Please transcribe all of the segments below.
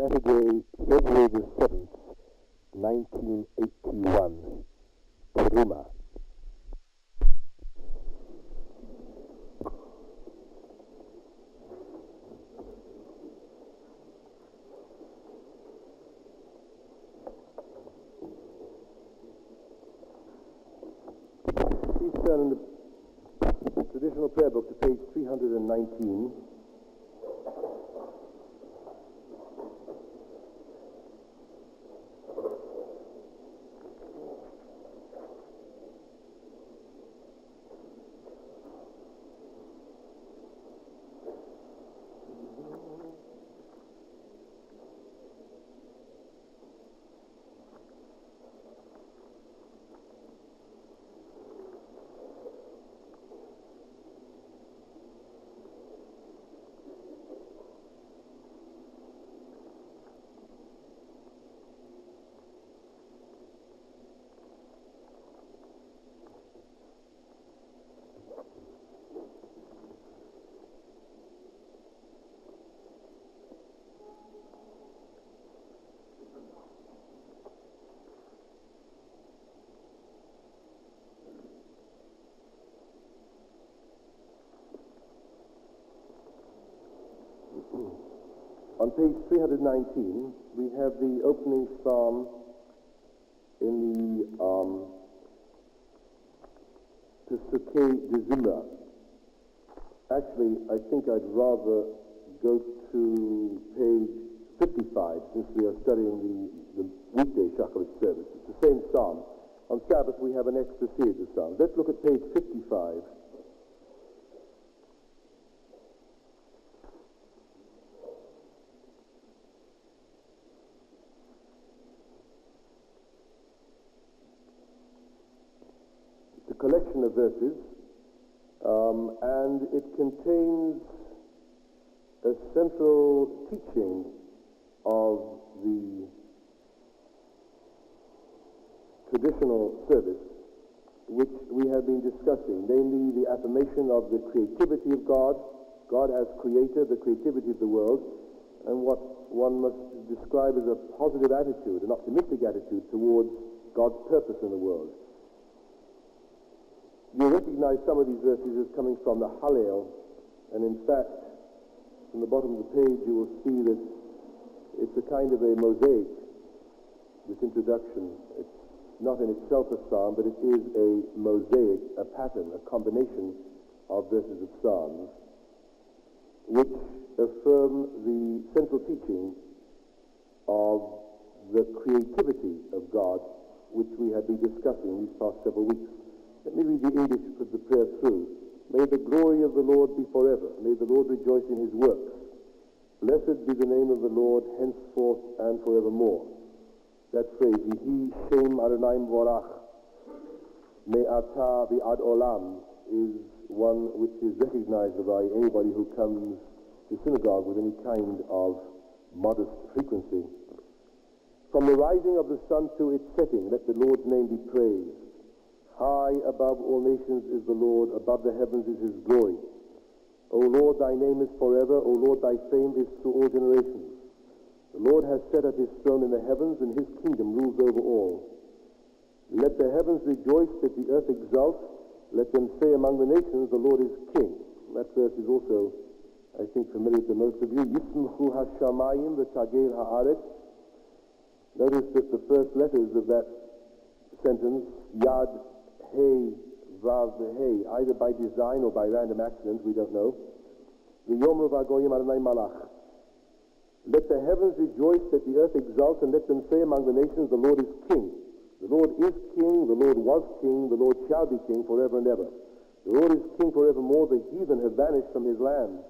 Saturday, February the 7th, 1981, Teruma. Please turn in the traditional prayer book to page 319. On page 319, we have the opening psalm in the Pesukei de Zimra. Actually, I think I'd rather go to page 55, since we are studying the weekday Shacharit service. It's the same psalm. On Sabbath, we have an extra series of psalms. Let's look at page 55. Collection of verses, and it contains a central teaching of the traditional service which we have been discussing, namely the affirmation of the creativity of God, God as creator, the creativity of the world, and what one must describe as a positive attitude, an optimistic attitude towards God's purpose in the world. You recognize some of these verses as coming from the Hallel, and in fact, from the bottom of the page you will see that it's a kind of a mosaic, this introduction. It's not in itself a psalm, but it is a mosaic, a pattern, a combination of verses of psalms, which affirm the central teaching of the creativity of God, which we have been discussing these past several weeks. Let me read the English of the prayer through. May the glory of the Lord be forever. May the Lord rejoice in his works. Blessed be the name of the Lord, henceforth and forevermore. That phrase, Yehi Shem Adonai Vorach, Me'ata V'ad Olam, is one which is recognized by anybody who comes to synagogue with any kind of modest frequency. From the rising of the sun to its setting, let the Lord's name be praised. High above all nations is the Lord, above the heavens is his glory. O Lord, thy name is forever, O Lord, thy fame is through all generations. The Lord has set up his throne in the heavens, and his kingdom rules over all. Let the heavens rejoice, let the earth exult, let them say among the nations, the Lord is king. That verse is also, I think, familiar to most of you. Yismchu hashamayim v'tagel haaretz. Notice that the first letters of that sentence, Yad, Hey, Vav, Hey, either by design or by random accident, we don't know. V'yomer v'agoyim Adonai malach. Let the heavens rejoice, let the earth exult, and let them say among the nations, the Lord is king. The Lord is king, the Lord was king, the Lord shall be king forever and ever. The Lord is king forevermore, the heathen have vanished from his land.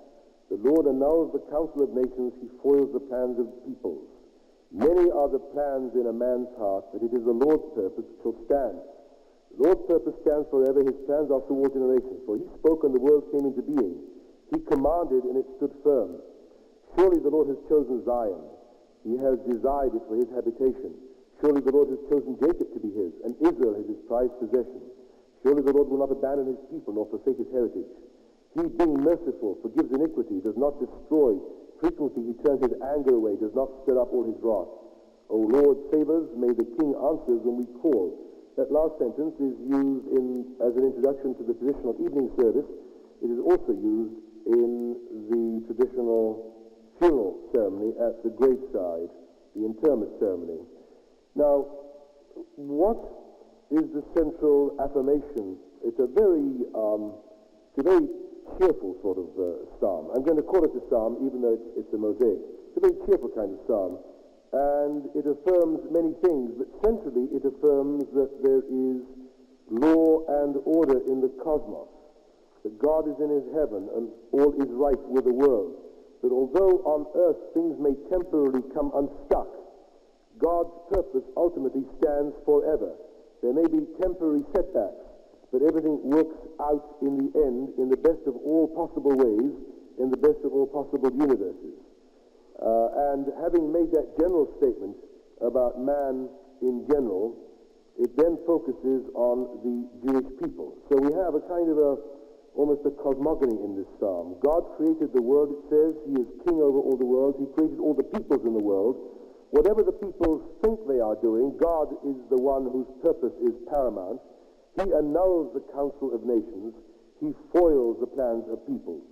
The Lord annuls the counsel of nations, he foils the plans of peoples. Many are the plans in a man's heart, but it is the Lord's purpose which shall stand. The Lord's purpose stands forever, his plans are through all generations. For he spoke and the world came into being. He commanded and it stood firm. Surely the Lord has chosen Zion. He has desired it for his habitation. Surely the Lord has chosen Jacob to be his, and Israel his prized possession. Surely the Lord will not abandon his people nor forsake his heritage. He, being merciful, forgives iniquity, does not destroy Frequently he turns his anger away, does not stir up all his wrath. O Lord, save us, may the king answer when we call. That last sentence is used as an introduction to the traditional evening service. It is also used in the traditional funeral ceremony at the graveside, the interment ceremony. Now, what is the central affirmation? It's a very cheerful sort of psalm. I'm going to call it a psalm, even though it's a mosaic. It's a very cheerful kind of psalm. And it affirms many things, but centrally it affirms that there is law and order in the cosmos, that God is in his heaven and all is right with the world, that although on earth things may temporarily come unstuck, God's purpose ultimately stands forever. There may be temporary setbacks, but everything works out in the end in the best of all possible ways, in the best of all possible universes. And having made that general statement about man in general, it then focuses on the Jewish people. So we have a kind of almost a cosmogony in this psalm. God created the world, it says. He is king over all the world. He created all the peoples in the world. Whatever the peoples think they are doing, God is the one whose purpose is paramount. He annuls the council of nations. He foils the plans of peoples.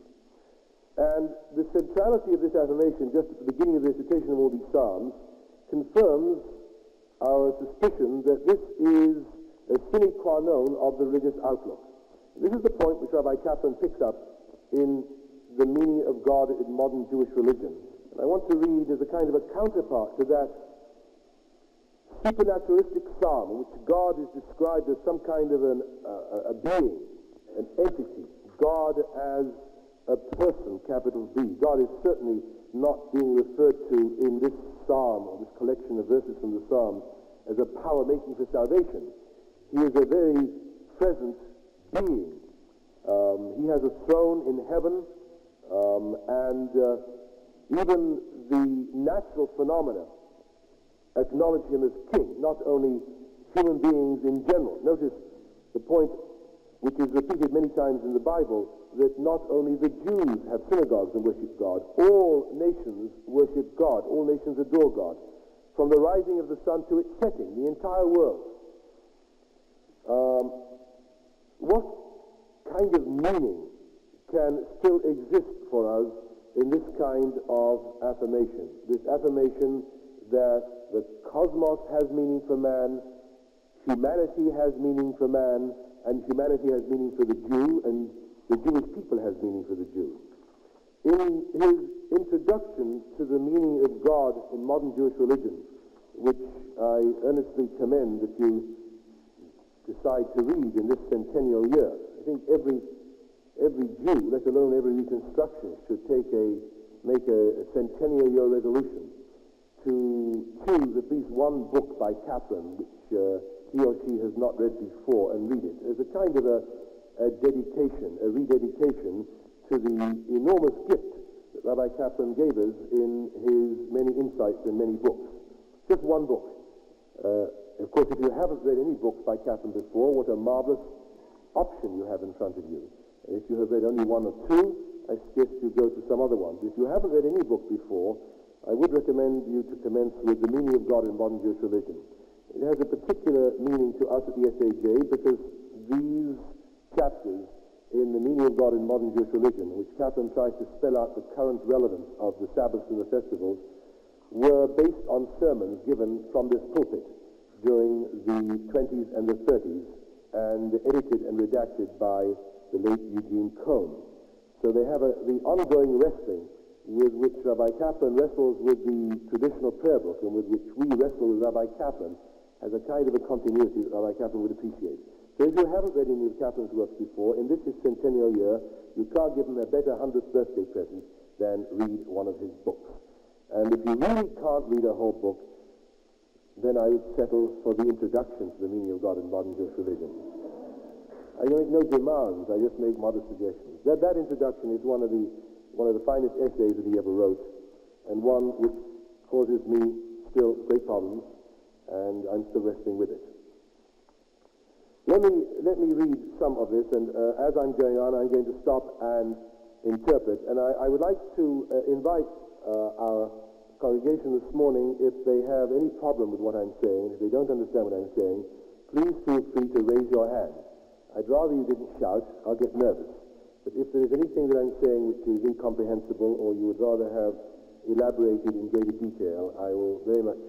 And the centrality of this affirmation, just at the beginning of the recitation of all these psalms, confirms our suspicion that this is a sine qua non of the religious outlook. This is the point which Rabbi Kaplan picks up in the meaning of God in modern Jewish religion. And I want to read as a kind of a counterpart to that supernaturalistic psalm in which God is described as some kind of a being, an entity, God as a person, capital B. God is certainly not being referred to in this psalm, or this collection of verses from the psalm, as a power making for salvation. He is a very present being. He has a throne in heaven, and even the natural phenomena acknowledge him as king, not only human beings in general. Notice the point which is repeated many times in the Bible, that not only the Jews have synagogues and worship God, all nations worship God, all nations adore God, from the rising of the sun to its setting, the entire world. What kind of meaning can still exist for us in this kind of affirmation? This affirmation that the cosmos has meaning for man, humanity has meaning for man, and humanity has meaning for the Jew, and the Jewish people has meaning for the Jew. In his introduction to the meaning of God in modern Jewish religion, which I earnestly commend that you decide to read in this centennial year, I think every Jew, let alone every Reconstructionist, should make a centennial year resolution to choose at least one book by Kaplan, which he or she has not read before, and read it as a kind of a dedication, a rededication to the enormous gift that Rabbi Kaplan gave us in his many insights and many books. Just one book. Of course, if you haven't read any books by Kaplan before, what a marvelous option you have in front of you. And if you have read only one or two, I suggest you go to some other ones. If you haven't read any book before, I would recommend you to commence with The Meaning of God in Modern Jewish Religion. It has a particular meaning to us at the SAJ because these chapters in The Meaning of God in Modern Jewish Religion, which Kaplan tries to spell out the current relevance of the Sabbaths and the festivals, were based on sermons given from this pulpit during the 20s and the 30s, and edited and redacted by the late Eugene Cohn. So they have the ongoing wrestling with which Rabbi Kaplan wrestles with the traditional prayer book, and with which we wrestle with Rabbi Kaplan, has a kind of a continuity that Rabbi Kaplan would appreciate. So if you haven't read any of Kaplan's works before, in this his centennial year, you can't give him a better 100th birthday present than read one of his books. And if you really can't read a whole book, then I would settle for the introduction to The Meaning of God in Modern Jewish Religion. I make no demands, I just make modest suggestions. That introduction is one of the finest essays that he ever wrote, and one which causes me still great problems, and I'm still wrestling with it. Let me read some of this, and as I'm going on, I'm going to stop and interpret. And I would like to invite our congregation this morning, if they have any problem with what I'm saying, if they don't understand what I'm saying, please feel free to raise your hand. I'd rather you didn't shout. I'll get nervous. But if there is anything that I'm saying which is incomprehensible or you would rather have elaborated in greater detail, I will very much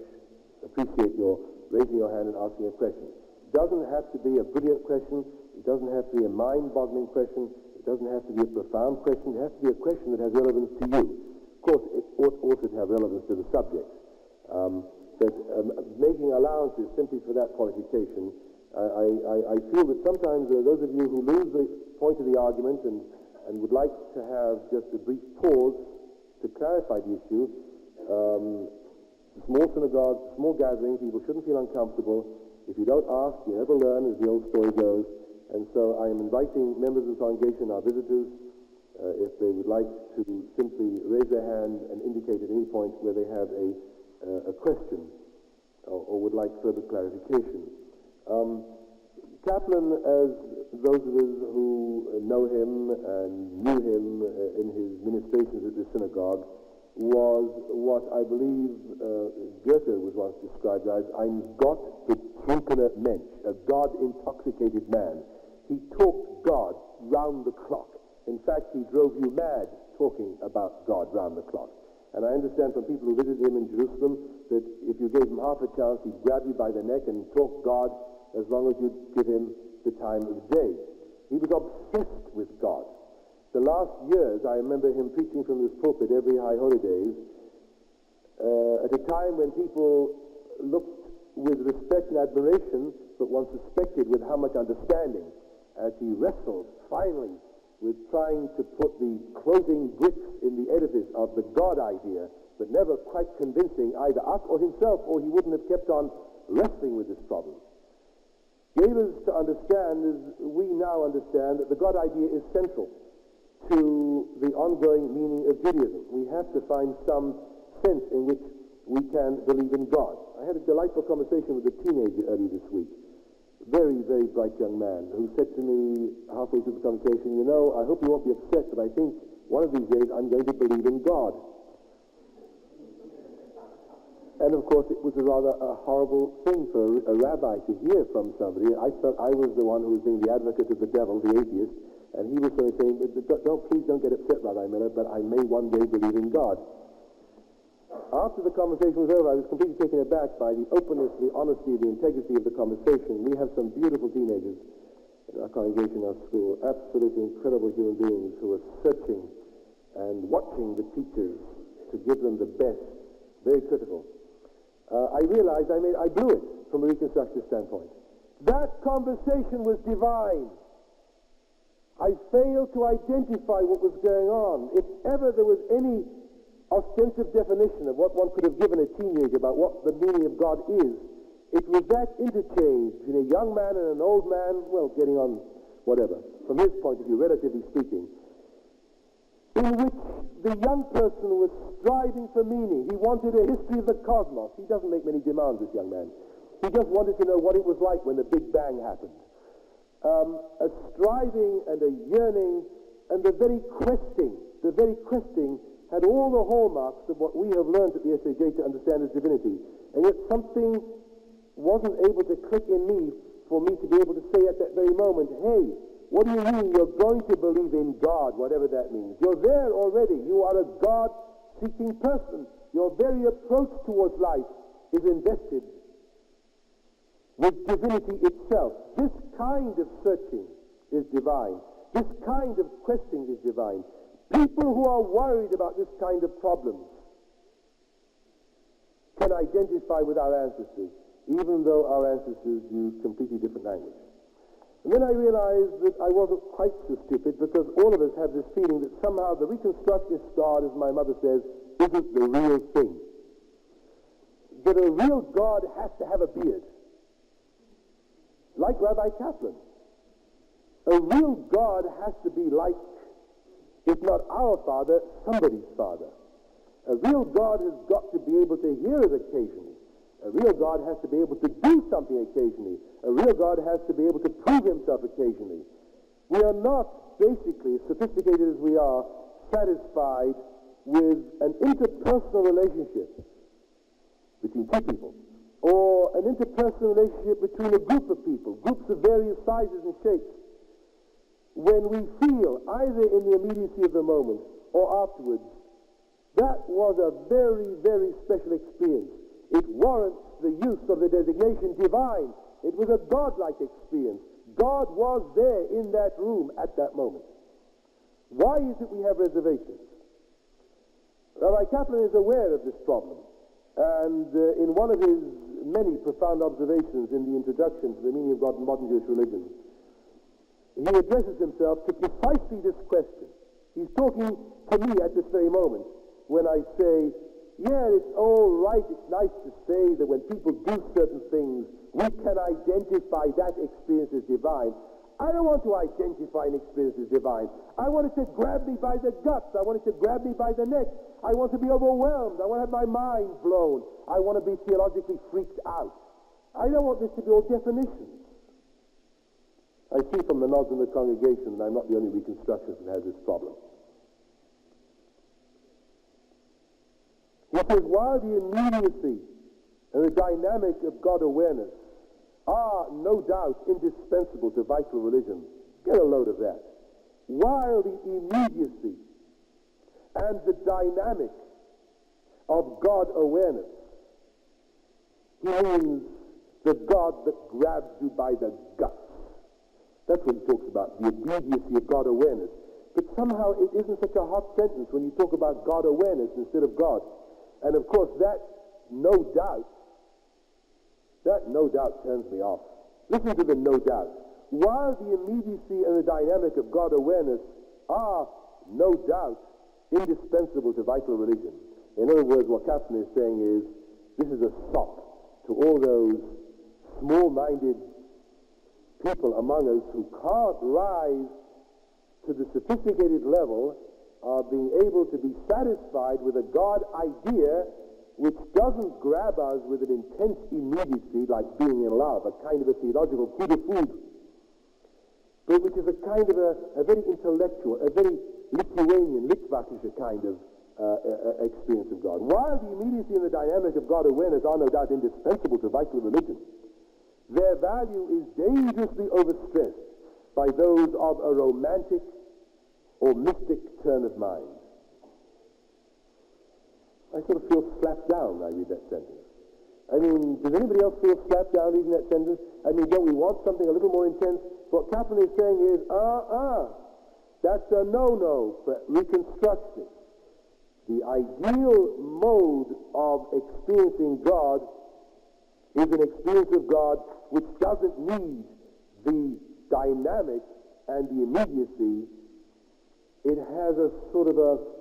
appreciate your raising your hand and asking a question. It doesn't have to be a brilliant question. It doesn't have to be a mind-boggling question. It doesn't have to be a profound question. It has to be a question that has relevance to you. Of course, it ought also to have relevance to the subject. But making allowances simply for that qualification, I feel that sometimes those of you who lose the point of the argument and would like to have just a brief pause to clarify the issue, small synagogues, small gatherings, people shouldn't feel uncomfortable. If you don't ask, you never learn, as the old story goes. And so I am inviting members of the congregation, our visitors, if they would like to simply raise their hand and indicate at any point where they have a question or would like further clarification. Kaplan, as those of us who know him and knew him in his ministrations at the synagogue, was what I believe Goethe was once described as ein Gott betrunkener Mensch, a God-intoxicated man. He talked God round the clock. In fact, he drove you mad talking about God round the clock. And I understand from people who visited him in Jerusalem that if you gave him half a chance, he'd grab you by the neck and talk God as long as you'd give him the time of day. He was obsessed with God. The last years, I remember him preaching from this pulpit every High Holy Days at a time when people looked with respect and admiration, but one suspected with how much understanding, as he wrestled finally with trying to put the closing bricks in the edifice of the God idea, but never quite convincing either us or himself, or he wouldn't have kept on wrestling with this problem. Gave us to understand, as we now understand, that the God idea is central to the ongoing meaning of Judaism. We have to find some sense in which we can believe in God. I had a delightful conversation with a teenager earlier this week. Very, very bright young man who said to me halfway through the conversation, you know, I hope you won't be upset, but I think one of these days I'm going to believe in God. And of course, it was a rather horrible thing for a rabbi to hear from somebody. I felt I was the one who was being the advocate of the devil, the atheist, and he was sort of saying, please don't get upset, Rabbi Miller, but I may one day believe in God. After the conversation was over, I was completely taken aback by the openness, the honesty, the integrity of the conversation. We have some beautiful teenagers in our congregation, our school, absolutely incredible human beings who are searching and watching the teachers to give them the best, very critical. I realized I blew it from a reconstructive standpoint. That conversation was divine. I failed to identify what was going on. If ever there was any ostensive definition of what one could have given a teenager about what the meaning of God is, it was that interchange between a young man and an old man, well, getting on whatever, from his point of view, relatively speaking, in which the young person was striving for meaning. He wanted a history of the cosmos. He doesn't make many demands, this young man. He just wanted to know what it was like when the Big Bang happened. A striving and a yearning, and the very questing had all the hallmarks of what we have learned at the SAJ to understand as divinity. And yet something wasn't able to click in me for me to be able to say at that very moment, hey, what do you mean you're going to believe in God, whatever that means? You're there already. You are a God-seeking person. Your very approach towards life is invested with divinity itself. This kind of searching is divine. This kind of questing is divine. People who are worried about this kind of problems can identify with our ancestors, even though our ancestors used completely different language. And then I realized that I wasn't quite so stupid, because all of us have this feeling that somehow the Reconstructionist God, as my mother says, isn't the real thing. That a real God has to have a beard. Like Rabbi Kaplan. A real God has to be like, if not our Father, somebody's Father. A real God has got to be able to hear us occasionally. A real God has to be able to do something occasionally. A real God has to be able to prove himself occasionally. We are not, basically, as sophisticated as we are, satisfied with an interpersonal relationship between two people, or an interpersonal relationship between a group of people, groups of various sizes and shapes, when we feel, either in the immediacy of the moment or afterwards, that was a very, very special experience. It warrants the use of the designation divine. It was a God-like experience. God was there in that room at that moment. Why is it we have reservations? Rabbi Kaplan is aware of this problem, and in one of his many profound observations in the introduction to the meaning of God in modern Jewish religion, he addresses himself to precisely this question. He's talking to me at this very moment when I say, yeah, it's all right, it's nice to say that when people do certain things, we can identify that experience as divine. I don't want to identify an experience as divine. I want it to grab me by the guts. I want it to grab me by the neck. I want to be overwhelmed. I want to have my mind blown. I want to be theologically freaked out. I don't want this to be all definitions. I see from the nods in the congregation that I'm not the only reconstructionist that has this problem. He says, while the immediacy and the dynamic of God awareness are no doubt indispensable to vital religion, get a load of that. While the immediacy and the dynamic of God awareness, he means the God that grabs you by the guts. That's what he talks about, the immediacy of God awareness. But somehow it isn't such a hot sentence when you talk about God awareness instead of God. And of course that no doubt turns me off. Listen to the no doubt. While the immediacy and the dynamic of God awareness are no doubt indispensable to vital religion. In other words, what Kaplan is saying is, this is a sop to all those small-minded people among us who can't rise to the sophisticated level of being able to be satisfied with a God idea which doesn't grab us with an intense immediacy like being in love, a kind of a theological coup de foudre, but which is a kind of a very intellectual, a very Lithuanian, Litvakische kind of experience of God. While the immediacy and the dynamic of God awareness are no doubt indispensable to vital religion, their value is dangerously overstressed by those of a romantic or mystic turn of mind. I sort of feel slapped down when I read that sentence. I mean, does anybody else feel slapped down reading that sentence? I mean, don't we want something a little more intense? What Kaplan is saying is, that's a no-no for reconstructionists. The ideal mode of experiencing God is an experience of God which doesn't need the dynamic and the immediacy. It has a sort of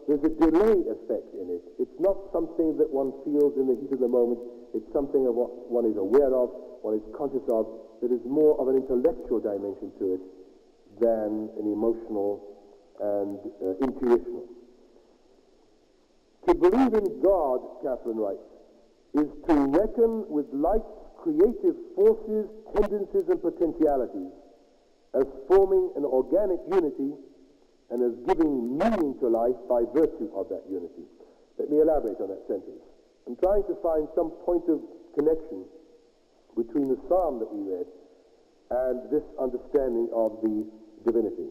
there's a delay effect in it. It's not something that one feels in the heat of the moment. It's something of what one is aware of, one is conscious of, that is more of an intellectual dimension to it than an emotional and intuitional. To believe in God, Kaplan writes, is to reckon with life's creative forces, tendencies, and potentialities as forming an organic unity and as giving meaning to life by virtue of that unity. Let me elaborate on that sentence. I'm trying to find some point of connection between the psalm that we read and this understanding of the divinity.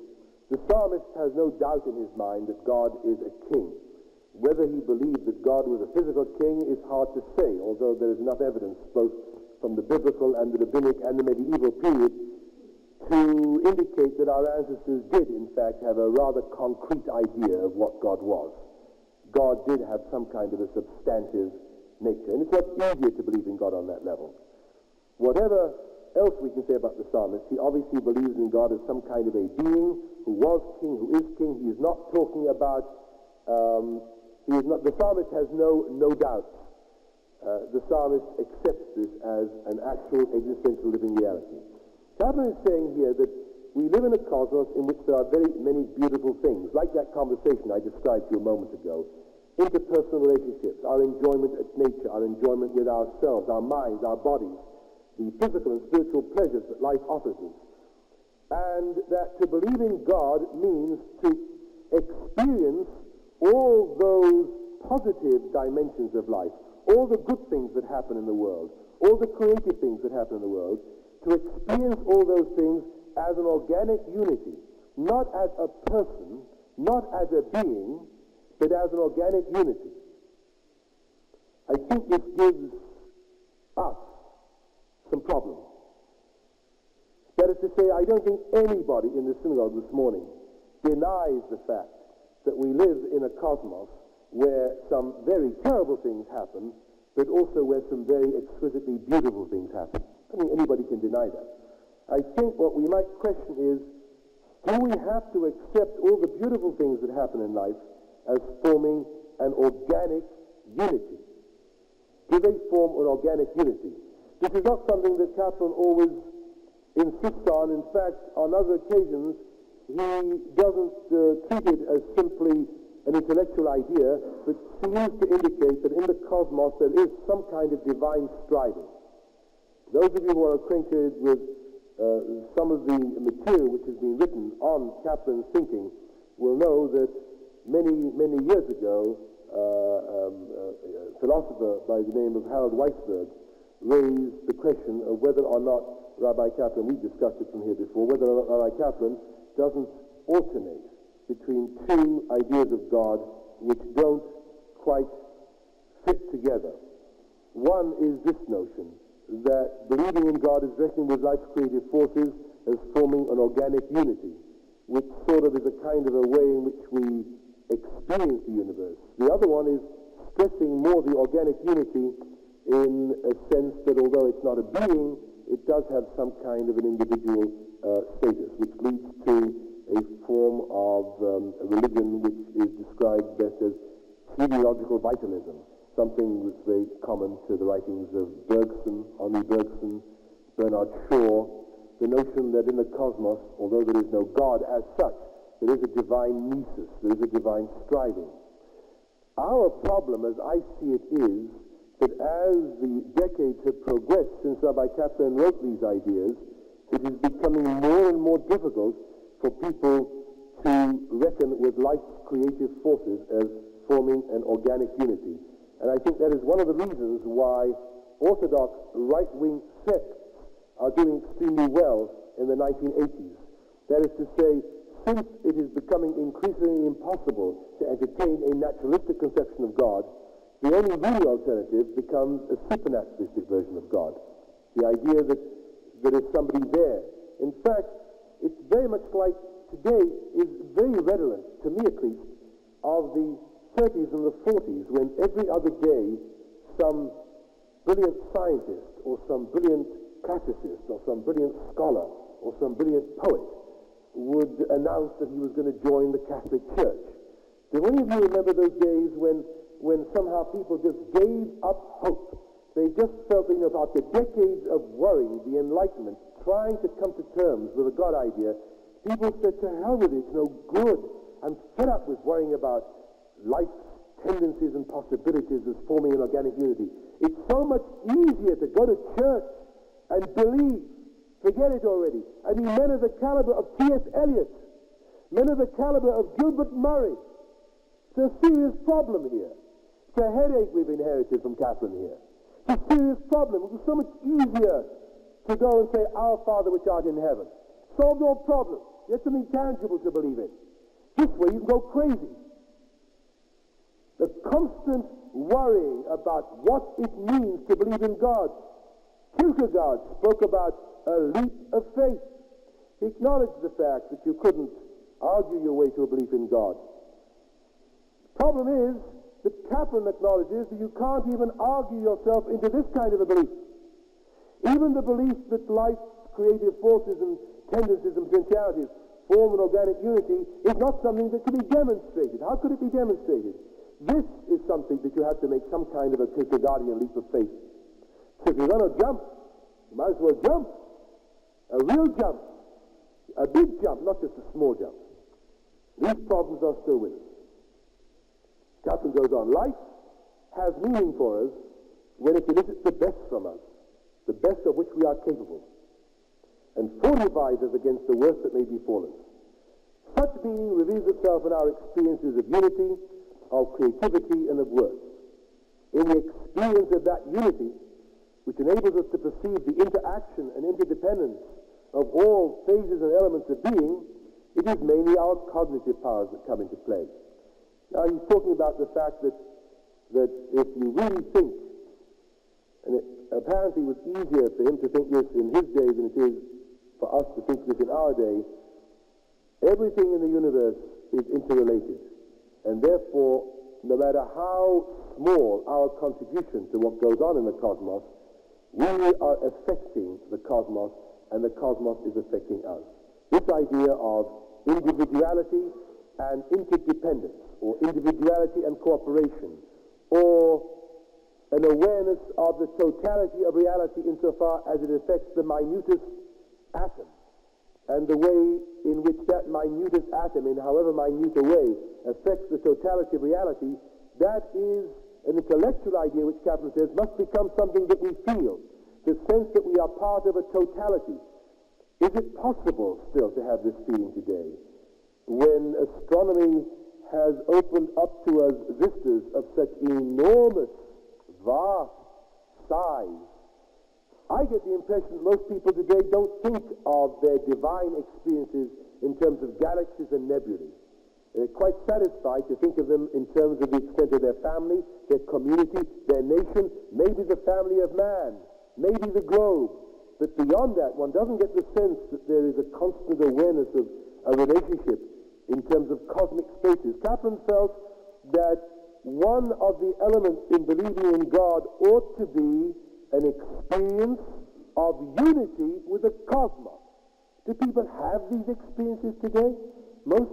The psalmist has no doubt in his mind that God is a king. Whether he believed that God was a physical king is hard to say, although there is enough evidence both from the biblical and the rabbinic and the medieval period to indicate that our ancestors did, in fact, have a rather concrete idea of what God was. God did have some kind of a substantive nature, and it's much easier to believe in God on that level. Whatever else we can say about the psalmist, he obviously believes in God as some kind of a being who was king, who is king. He is not talking about, the psalmist has no doubts. The psalmist accepts this as an actual existential living reality. Kaplan is saying here that we live in a cosmos in which there are very many beautiful things, like that conversation I described to you a moment ago. Interpersonal relationships, our enjoyment at nature, our enjoyment with ourselves, our minds, our bodies, the physical and spiritual pleasures that life offers us. And that to believe in God means to experience all those positive dimensions of life, all the good things that happen in the world, all the creative things that happen in the world, to experience all those things as an organic unity, not as a person, not as a being, but as an organic unity. I think this gives us some problems. That is to say, I don't think anybody in the synagogue this morning denies the fact that we live in a cosmos where some very terrible things happen, but also where some very exquisitely beautiful things happen. I mean, anybody can deny that. I think what we might question is, do we have to accept all the beautiful things that happen in life as forming an organic unity? Do they form an organic unity? This is not something that Kaplan always insists on. In fact, on other occasions, he doesn't treat it as simply an intellectual idea, but seems to indicate that in the cosmos there is some kind of divine striving. Those of you who are acquainted with some of the material which has been written on Kaplan's thinking will know that many years ago, a philosopher by the name of Harold Weisberg raised the question of whether or not Rabbi Kaplan, we've discussed it from here before, whether or not Rabbi Kaplan doesn't alternate between two ideas of God which don't quite fit together. One is this notion that believing in God is reckoning with life's creative forces as forming an organic unity, which sort of is a kind of a way in which we experience the universe. The other one is stressing more the organic unity in a sense that although it's not a being, it does have some kind of an individual status, which leads to a form of a religion which is described best as teleological vitalism, something that's very common to the writings of Bergson, Henri Bergson, Bernard Shaw, the notion that in the cosmos, although there is no God as such, there is a divine nisus, there is a divine striving. Our problem, as I see it, is that as the decades have progressed since Rabbi Kaplan wrote these ideas, it is becoming more and more difficult for people to reckon with life's creative forces as forming an organic unity. And I think that is one of the reasons why Orthodox right-wing sects are doing extremely well in the 1980s. That is to say, since it is becoming increasingly impossible to entertain a naturalistic conception of God, the only real alternative becomes a supernaturalistic version of God. The idea that there is somebody there. In fact, it's very much like today is very redolent, to me at least, of the 30s and the 40s, when every other day some brilliant scientist or some brilliant classicist or some brilliant scholar or some brilliant poet would announce that he was going to join the Catholic Church. Do any of you remember those days when somehow people just gave up hope? They just felt that, after decades of worry, the Enlightenment, trying to come to terms with a God idea, people said, to hell with it, it's no good. I'm fed up with worrying about life's tendencies and possibilities as forming an organic unity. It's so much easier to go to church and believe. Forget it already. I mean, men of the caliber of T.S. Eliot, men of the caliber of Gilbert Murray. It's a serious problem here. It's a headache we've inherited from Kaplan here. It's a serious problem. It was so much easier to go and say, Our Father which art in heaven. Solved all problems. You have something tangible to believe in. This way you can go crazy. The constant worrying about what it means to believe in God. Kierkegaard spoke about a leap of faith. He acknowledged the fact that you couldn't argue your way to a belief in God. Problem is that Kaplan acknowledges that you can't even argue yourself into this kind of a belief. Even the belief that life's creative forces and tendencies and potentialities form an organic unity is not something that can be demonstrated. How could it be demonstrated? This is something that you have to make some kind of a Kierkegaardian leap of faith. So if you're going to jump, you might as well jump. A real jump. A big jump, not just a small jump. These problems are still with us. Kaplan goes on. Life has meaning for us when it elicits the best from us, the best of which we are capable, and fortifies us against the worst that may befall us. Such meaning reveals itself in our experiences of unity, of creativity and of work. In the experience of that unity, which enables us to perceive the interaction and interdependence of all phases and elements of being, it is mainly our cognitive powers that come into play. Now he's talking about the fact that if you really think, and it apparently was easier for him to think this in his day than it is for us to think this in our day, everything in the universe is interrelated, and therefore, no matter how small our contribution to what goes on in the cosmos, we are affecting the cosmos, and the cosmos is affecting us. This idea of individuality and interdependence, or individuality and cooperation, or an awareness of the totality of reality insofar as it affects the minutest atom, and the way in which that minutest atom, in however minute a way, affects the totality of reality, that is an intellectual idea which Kaplan says must become something that we feel, the sense that we are part of a totality. Is it possible still to have this feeling today, when astronomy has opened up to us vistas of such enormous, vast size? I get the impression that most people today don't think of their divine experiences in terms of galaxies and nebulae. They're quite satisfied to think of them in terms of the extent of their family, their community, their nation, maybe the family of man, maybe the globe. But beyond that, one doesn't get the sense that there is a constant awareness of a relationship in terms of cosmic spaces. Kaplan felt that one of the elements in believing in God ought to be an experience of unity with the cosmos. Do people have these experiences today? Most?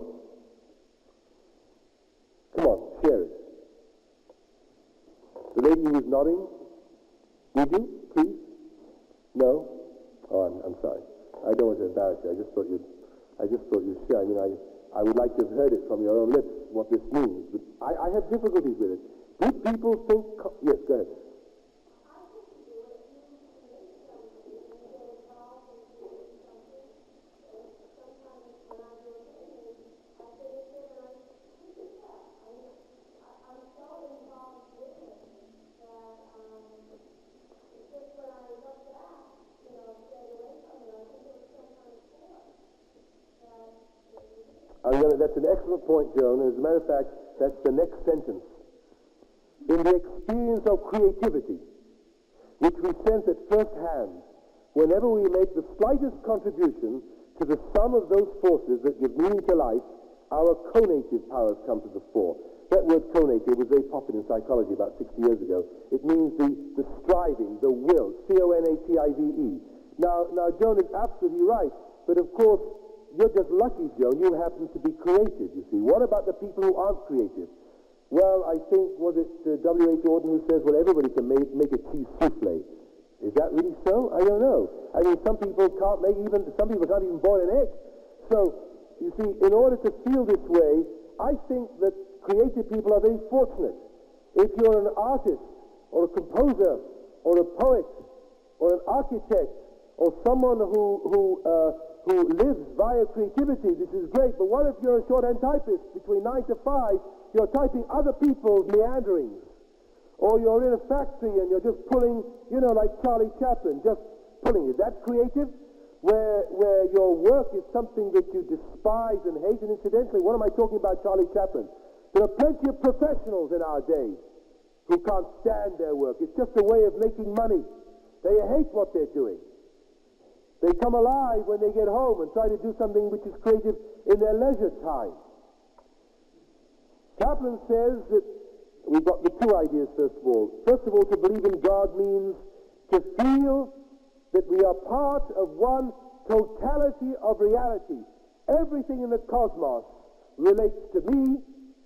Come on, share it. The lady who was nodding, would you, please? No? Oh, I'm sorry. I don't want to embarrass you. I just thought you'd share. I mean, I would like to have heard it from your own lips, what this means. But I have difficulties with it. Do people think... Yes, go ahead. That's an excellent point, Joan. As a matter of fact, that's the next sentence. In the experience of creativity, which we sense at first hand, whenever we make the slightest contribution to the sum of those forces that give meaning to life, our conative powers come to the fore. That word conative was very popular in psychology about 60 years ago. It means the striving, the will, C-O-N-A-T-I-V-E. Now, Joan is absolutely right, but of course, you're just lucky, Joan. You happen to be creative, you see. What about the people who aren't creative? Well, I think, was it W.H. Auden who says, well, everybody can make a cheese souffle. Is that really so? I don't know. I mean, some people can't even boil an egg. So, you see, in order to feel this way, I think that creative people are very fortunate. If you're an artist, or a composer, or a poet, or an architect, or someone who lives via creativity, this is great. But what if you're a shorthand typist? Between 9 to 5, you're typing other people's meanderings. Or you're in a factory and you're just pulling, like Charlie Chaplin, just pulling. Is that creative? Where your work is something that you despise and hate. And incidentally, what am I talking about Charlie Chaplin? There are plenty of professionals in our day who can't stand their work. It's just a way of making money. They hate what they're doing. They come alive when they get home and try to do something which is creative in their leisure time. Kaplan says that we've got the two ideas, first of all. First of all, to believe in God means to feel that we are part of one totality of reality. Everything in the cosmos relates to me,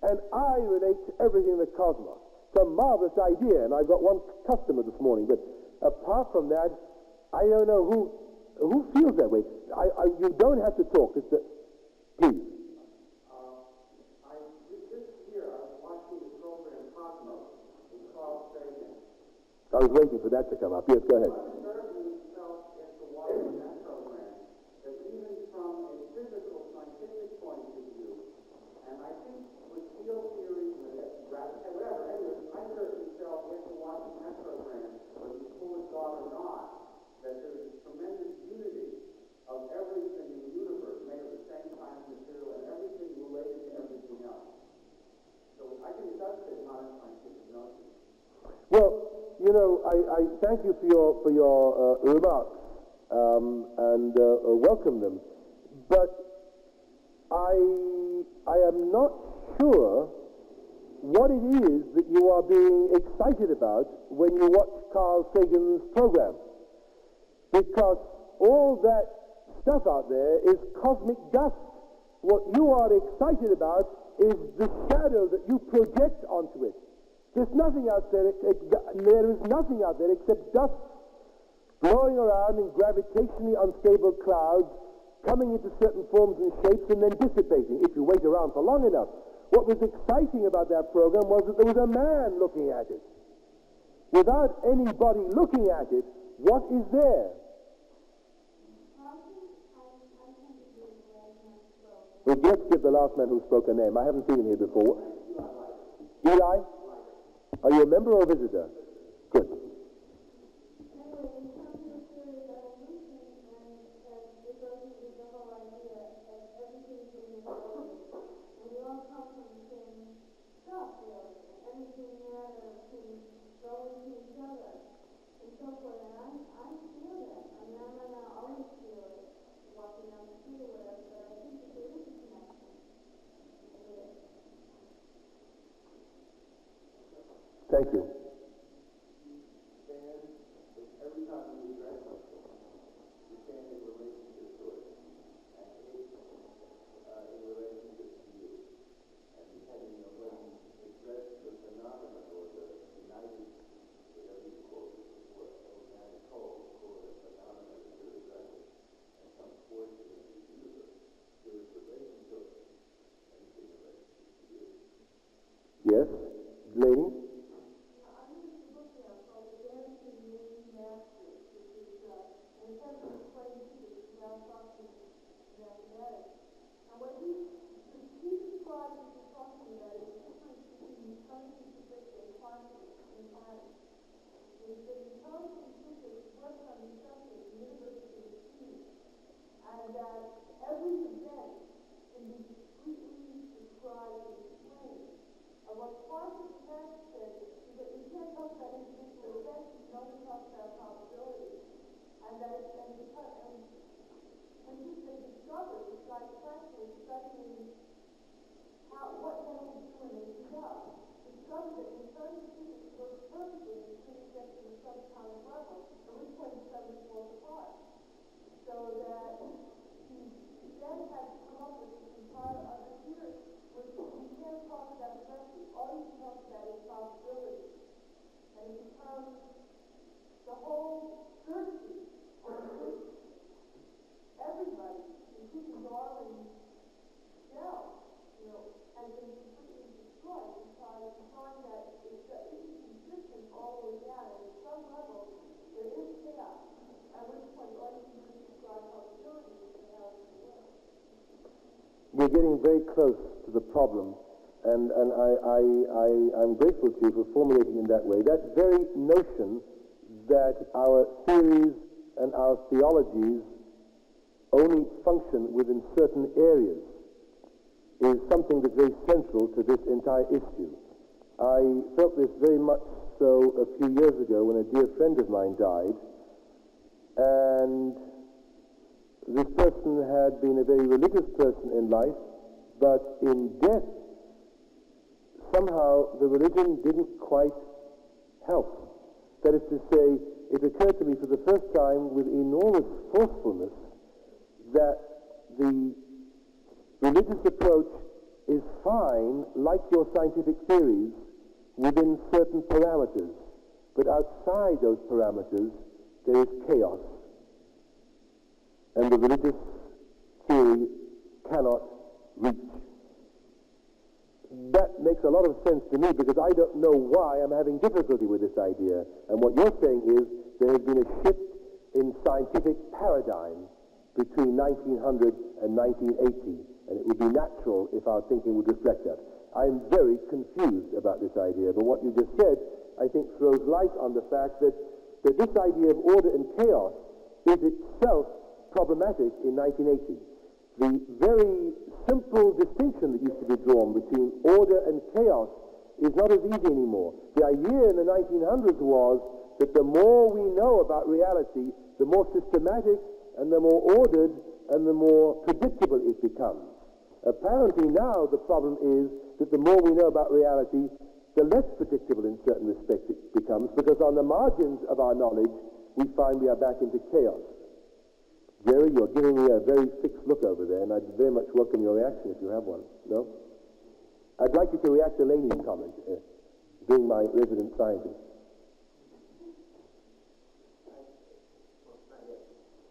and I relate to everything in the cosmos. It's a marvelous idea, and I've got one customer this morning, but apart from that, I don't know who feels that way. You don't have to talk. Please. This year I was watching the program Cosmos with Carl Sagan. I was waiting for that to come up. Yes, go ahead. What certainly felt after watching that program that even from a physical scientific point of view, and I think with field theory, with I thank you for your remarks and welcome them, but I am not sure what it is that you are being excited about when you watch Carl Sagan's program, because all that stuff out there is cosmic dust. What you are excited about is the shadow that you project onto it. There's nothing out there. There is nothing out there except dust blowing around in gravitationally unstable clouds, coming into certain forms and shapes and then dissipating if you wait around for long enough. What was exciting about that program was that there was a man looking at it. Without anybody looking at it, what is there? Well, let's give the last man who spoke a name. I haven't seen him here before. Eli? Are you a member or a visitor? Good. Thank you. Every time we address something, we stand in relationship to it, and it in relationship to you. And depending on when you address the phenomenon or the united, whatever you call it, what organic call it a phenomenon that you're addressing, and some portion of the universe, there is relation to it, and it's in relationship to you. Yes, lady? And that every event can be completely described and explained. And what quantum mechanics said is that you can't talk about individual events, you can only talk about probabilities. And that it's and since they discovered, it's like practically studying what metals do when they heat up. Discovered that in certain physics works perfectly until you get to the subatomic level, at which point it suddenly falls apart. So that he then had to come up with this entire other theory, which you can't talk about directly. All you can talk about is probability. And it becomes the whole certainty on which everybody, including Darwin's shell, has been completely destroyed because you find that it's consistent all the way down, and at some level there is chaos. At which point all you can do is describe probabilities and how it works. We're getting very close to the problem, and I'm grateful to you for formulating in that way. That very notion that our theories and our theologies only function within certain areas is something that's very central to this entire issue. I felt this very much so a few years ago when a dear friend of mine died, and this person had been a very religious person in life, but in death, somehow the religion didn't quite help. That is to say, it occurred to me for the first time with enormous forcefulness that the religious approach is fine, like your scientific theories, within certain parameters. But outside those parameters, there is chaos. And the religious theory cannot reach. That makes a lot of sense to me because I don't know why I'm having difficulty with this idea. And what you're saying is there has been a shift in scientific paradigm between 1900 and 1980. And it would be natural if our thinking would reflect that. I'm very confused about this idea, but what you just said, I think, throws light on the fact that this idea of order and chaos is itself problematic in 1980. The very simple distinction that used to be drawn between order and chaos is not as easy anymore. The idea in the 1900s was that the more we know about reality, the more systematic and the more ordered and the more predictable it becomes. Apparently now the problem is that the more we know about reality, the less predictable in certain respects it becomes, because on the margins of our knowledge, we find we are back into chaos. Jerry, you're giving me a very fixed look over there, and I'd very much welcome your reaction if you have one. No? I'd like you to react to Laney's comment, being my resident scientist.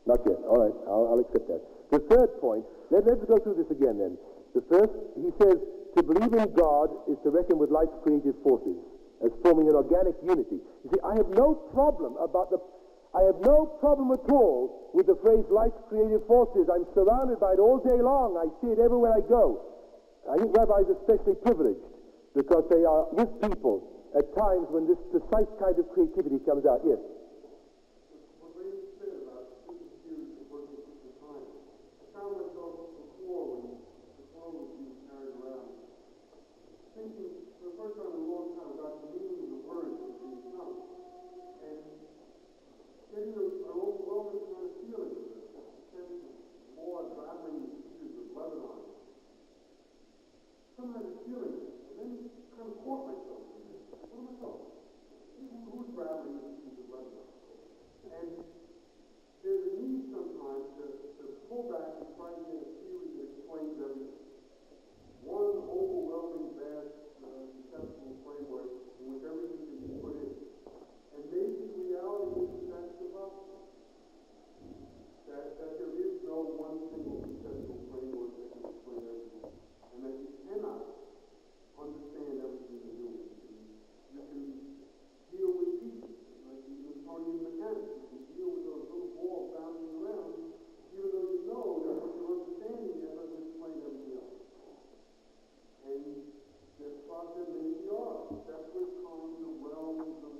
Not yet. All right, I'll accept that. The third point, let's go through this again then. The first, he says, to believe in God is to reckon with life's creative forces as forming an organic unity. You see, I have no problem at all with the phrase life's creative forces. I'm surrounded by it all day long. I see it everywhere I go. I think rabbis are especially privileged because they are with people at times when this precise kind of creativity comes out. Yes? What Ray said about different theories of working with the time, I found myself before when the phone was being carried around, thinking for the first time in a long time about the meaning of the words that were being sung, and getting an overwhelming kind of feeling of it, a sense of awe traveling the cedars of Lebanon. Some had a feeling, and then kind of caught myself. What am I talking? Who's traveling the cedars of Lebanon? And there's a need sometimes to pull back and try to get a theory that explains everything. One overwhelming, vast, conceptual framework in which everything can be put in. And maybe the reality is that that's impossible. That there is no one single conceptual framework that can explain everything. And that you cannot understand everything you're doing. You can deal with pieces, like the Newtonian mechanics. You can deal with those little balls bouncing around, even though you know that what you're understanding that doesn't explain everything else. And there's process maybe are separate kinds of realms of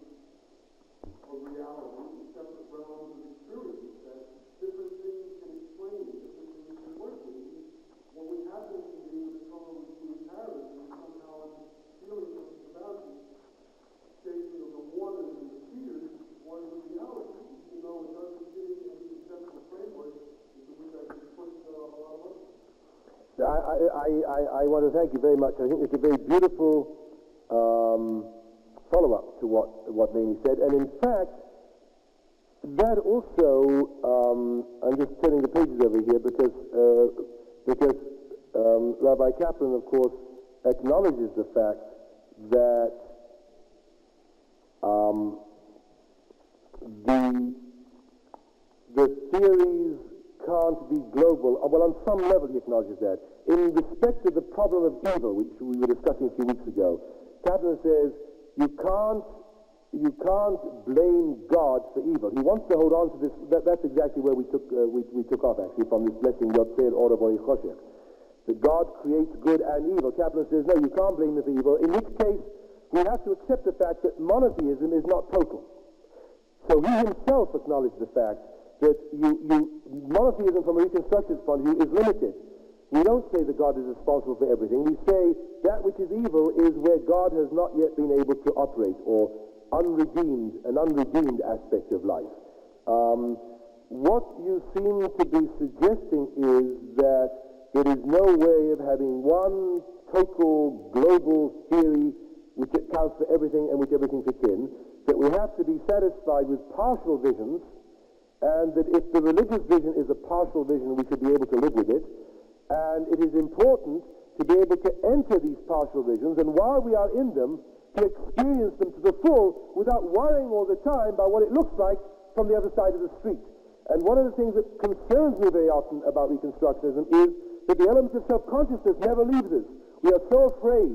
reality, separate realms of experiences that different things can explain, different things can work with. What we happen to be with the color we see in Paris is somehow I'm feeling something about the shaping of the waters and the spheres was a reality, even though it doesn't fit into any conceptual framework into which I can put a lot of work. I want to thank you very much. I think it's a very beautiful follow-up to what Laney said. And in fact, that also, I'm just turning the pages over here because Rabbi Kaplan, of course, acknowledges the fact that the theories can't be global. Well, on some level he acknowledges that. In respect to the problem of evil, which we were discussing a few weeks ago, Kaplan says you can't blame God for evil. He wants to hold on to this. That's exactly where we took off actually from this blessing Yotzel Ora Bori Choshech. That God creates good and evil. Kaplan says no, you can't blame him for evil. In which case we have to accept the fact that monotheism is not total. So he himself acknowledged the fact that monotheism from a reconstructionist point of view is limited. We don't say that God is responsible for everything. We say that which is evil is where God has not yet been able to operate, or an unredeemed aspect of life. What you seem to be suggesting is that there is no way of having one total global theory which accounts for everything and which everything fits in, that we have to be satisfied with partial visions, and that if the religious vision is a partial vision, we should be able to live with it. And it is important to be able to enter these partial visions, and while we are in them, to experience them to the full without worrying all the time about what it looks like from the other side of the street. And one of the things that concerns me very often about Reconstructionism is that the element of self-consciousness never leaves us. We are so afraid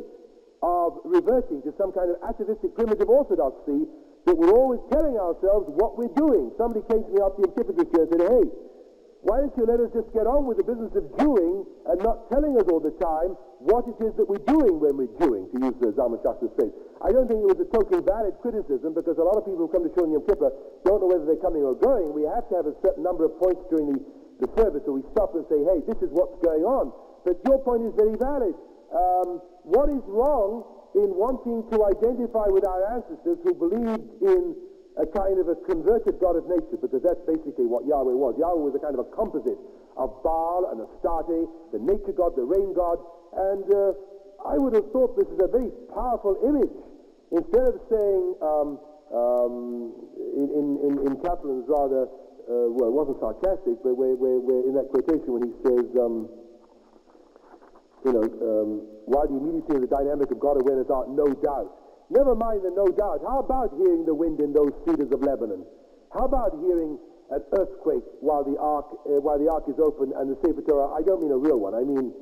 of reverting to some kind of atavistic primitive orthodoxy that we're always telling ourselves what we're doing. Somebody came to me after Yom Kippur this year and said, hey, why don't you let us just get on with the business of Jewing and not telling us all the time what it is that we're doing when we're Jewing, to use the Zalman Schacht's phrase. I don't think it was a totally valid criticism, because a lot of people who come to Shul Yom Kippur don't know whether they're coming or going. We have to have a certain number of points during the service where we stop and say, hey, this is what's going on. But your point is very valid. What is wrong in wanting to identify with our ancestors who believed in a kind of a converted god of nature, because that's basically what Yahweh was. Yahweh was a kind of a composite of Baal and Astarte, the nature god, the rain god, and I would have thought this is a very powerful image. Instead of saying, in Kaplan's rather, well, it wasn't sarcastic, but where in that quotation when he says, while the immediacy and the dynamic of God awareness are no doubt. Never mind the no doubt. How about hearing the wind in those cedars of Lebanon? How about hearing an earthquake while the ark is open and the Sefer Torah? I don't mean a real one. I mean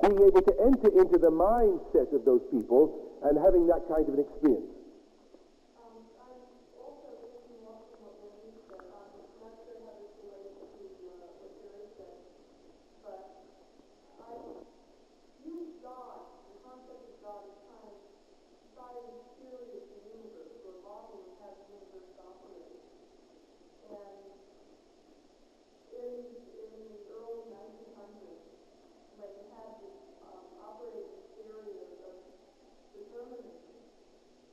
being able to enter into the mindset of those people and having that kind of an experience. I'm also picking up from what Wendy said. I'm not sure how this relates to what Jerry said, but I use God, the concept of God, as kind of deciding theory of the universe, or model of how the universe operates. And in the early 1900s, when you had this operating theory of determinism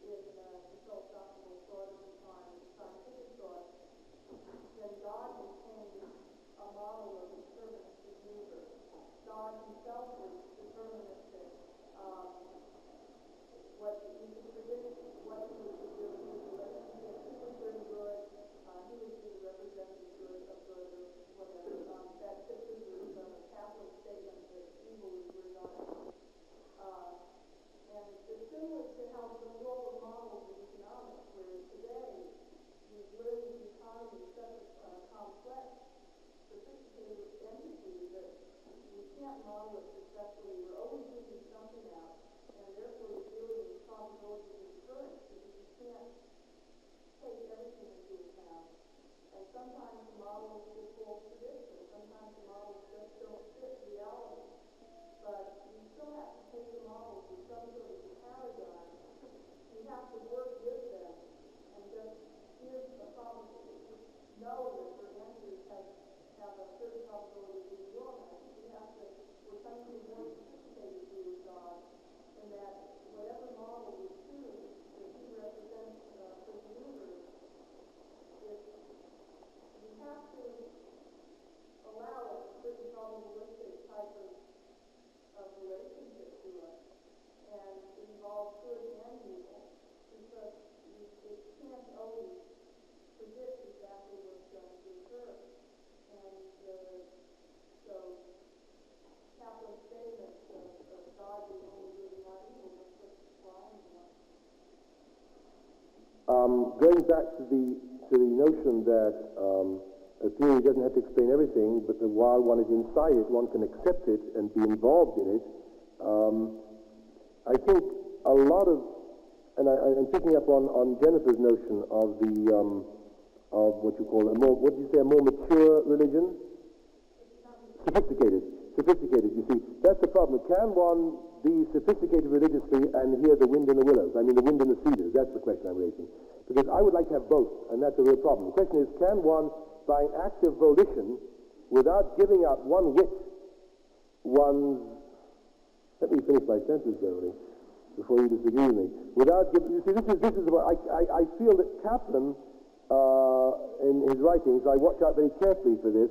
in the philosophical thought of the time, scientific thought, then God became a model of deterministic universe. God himself was deterministic. What you could predict what he was doing, his relationship, he was doing good, he was being represented good of good or whatever. That differs with the Catholic statement that evil is good on it. And it's similar to how the role of models in economics, where today we've lived in an economy such a complex, sophisticated entity that we can't model it successfully. We're always leaving something out, and therefore we're dealing with probabilities of occurrence because you can't take everything into account. And sometimes the models just false predictions. Sometimes the models just don't fit reality. But we still have to take the models with some sort of paradigm. We have to work with them and just give a probability. Just know that their answers have a certain probability of being wrong. I think we have to, we're coming to a more sophisticated view of God, and that whatever model we choose that he represents for the universe, we have to allow a certain probabilistic type of relationship to us, and it involves good and evil, because it can't always predict exactly what's going to occur. And so Kaplan's statement of God being only good and not evil, that's what's applying to us. Going back to the notion that a theory doesn't have to explain everything, but that while one is inside it, one can accept it and be involved in it. I think a lot of, and I'm picking up on Jennifer's notion of of what you call a more mature religion? Sophisticated. You see, that's the problem. Can one be sophisticated religiously and hear the wind in the willows? I mean, the wind in the cedars. That's the question I'm raising. Because I would like to have both, and that's a real problem. The question is, can one, by an act of volition, without giving up one whit, let me finish my sentence, Beverly, before you disagree with me. You see, this is what I feel that Kaplan, in his writings, I watch out very carefully for this,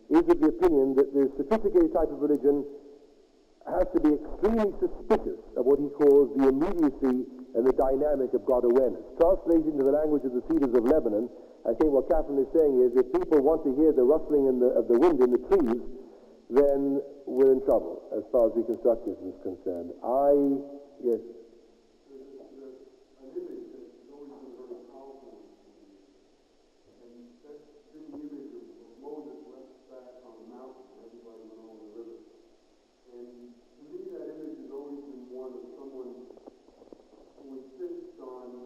is of the opinion that the sophisticated type of religion has to be extremely suspicious of what he calls the immediacy and the dynamic of God awareness. Translated into the language of the cedars of Lebanon, I think what Kaplan is saying is if people want to hear the rustling of the wind in the trees, then we're in trouble as far as Reconstructionism is concerned. Yes. An image that's always been very powerful, and that's been the image of Moses left back on the mountain, and everybody went over the river. And to me, that image has always been one of someone who insists on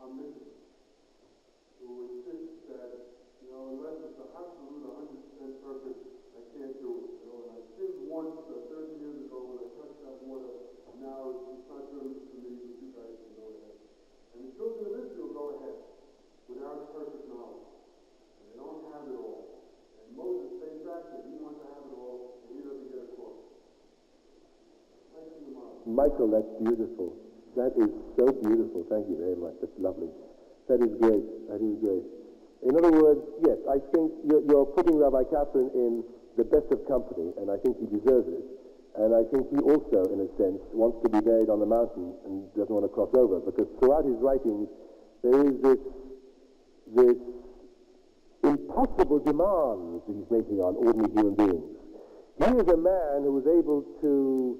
omniscience, who insists that, unless it's an absolute 100% perfect, I can't do it. And I sinned once 30 years ago when I touched that water, and now it's not good for me, but you guys can go ahead. And the children of Israel go ahead without perfect knowledge. And they don't have it all. And Moses stays back there. He wants to have it all, and he doesn't get across. Michael, that's beautiful. That is so beautiful. Thank you very much. That's lovely. That is great. That is great. In other words, yes, I think you're putting Rabbi Kaplan in the best of company, and I think he deserves it. And I think he also, in a sense, wants to be buried on the mountain and doesn't want to cross over, because throughout his writings there is this impossible demands that he's making on ordinary human beings. He is a man who was able to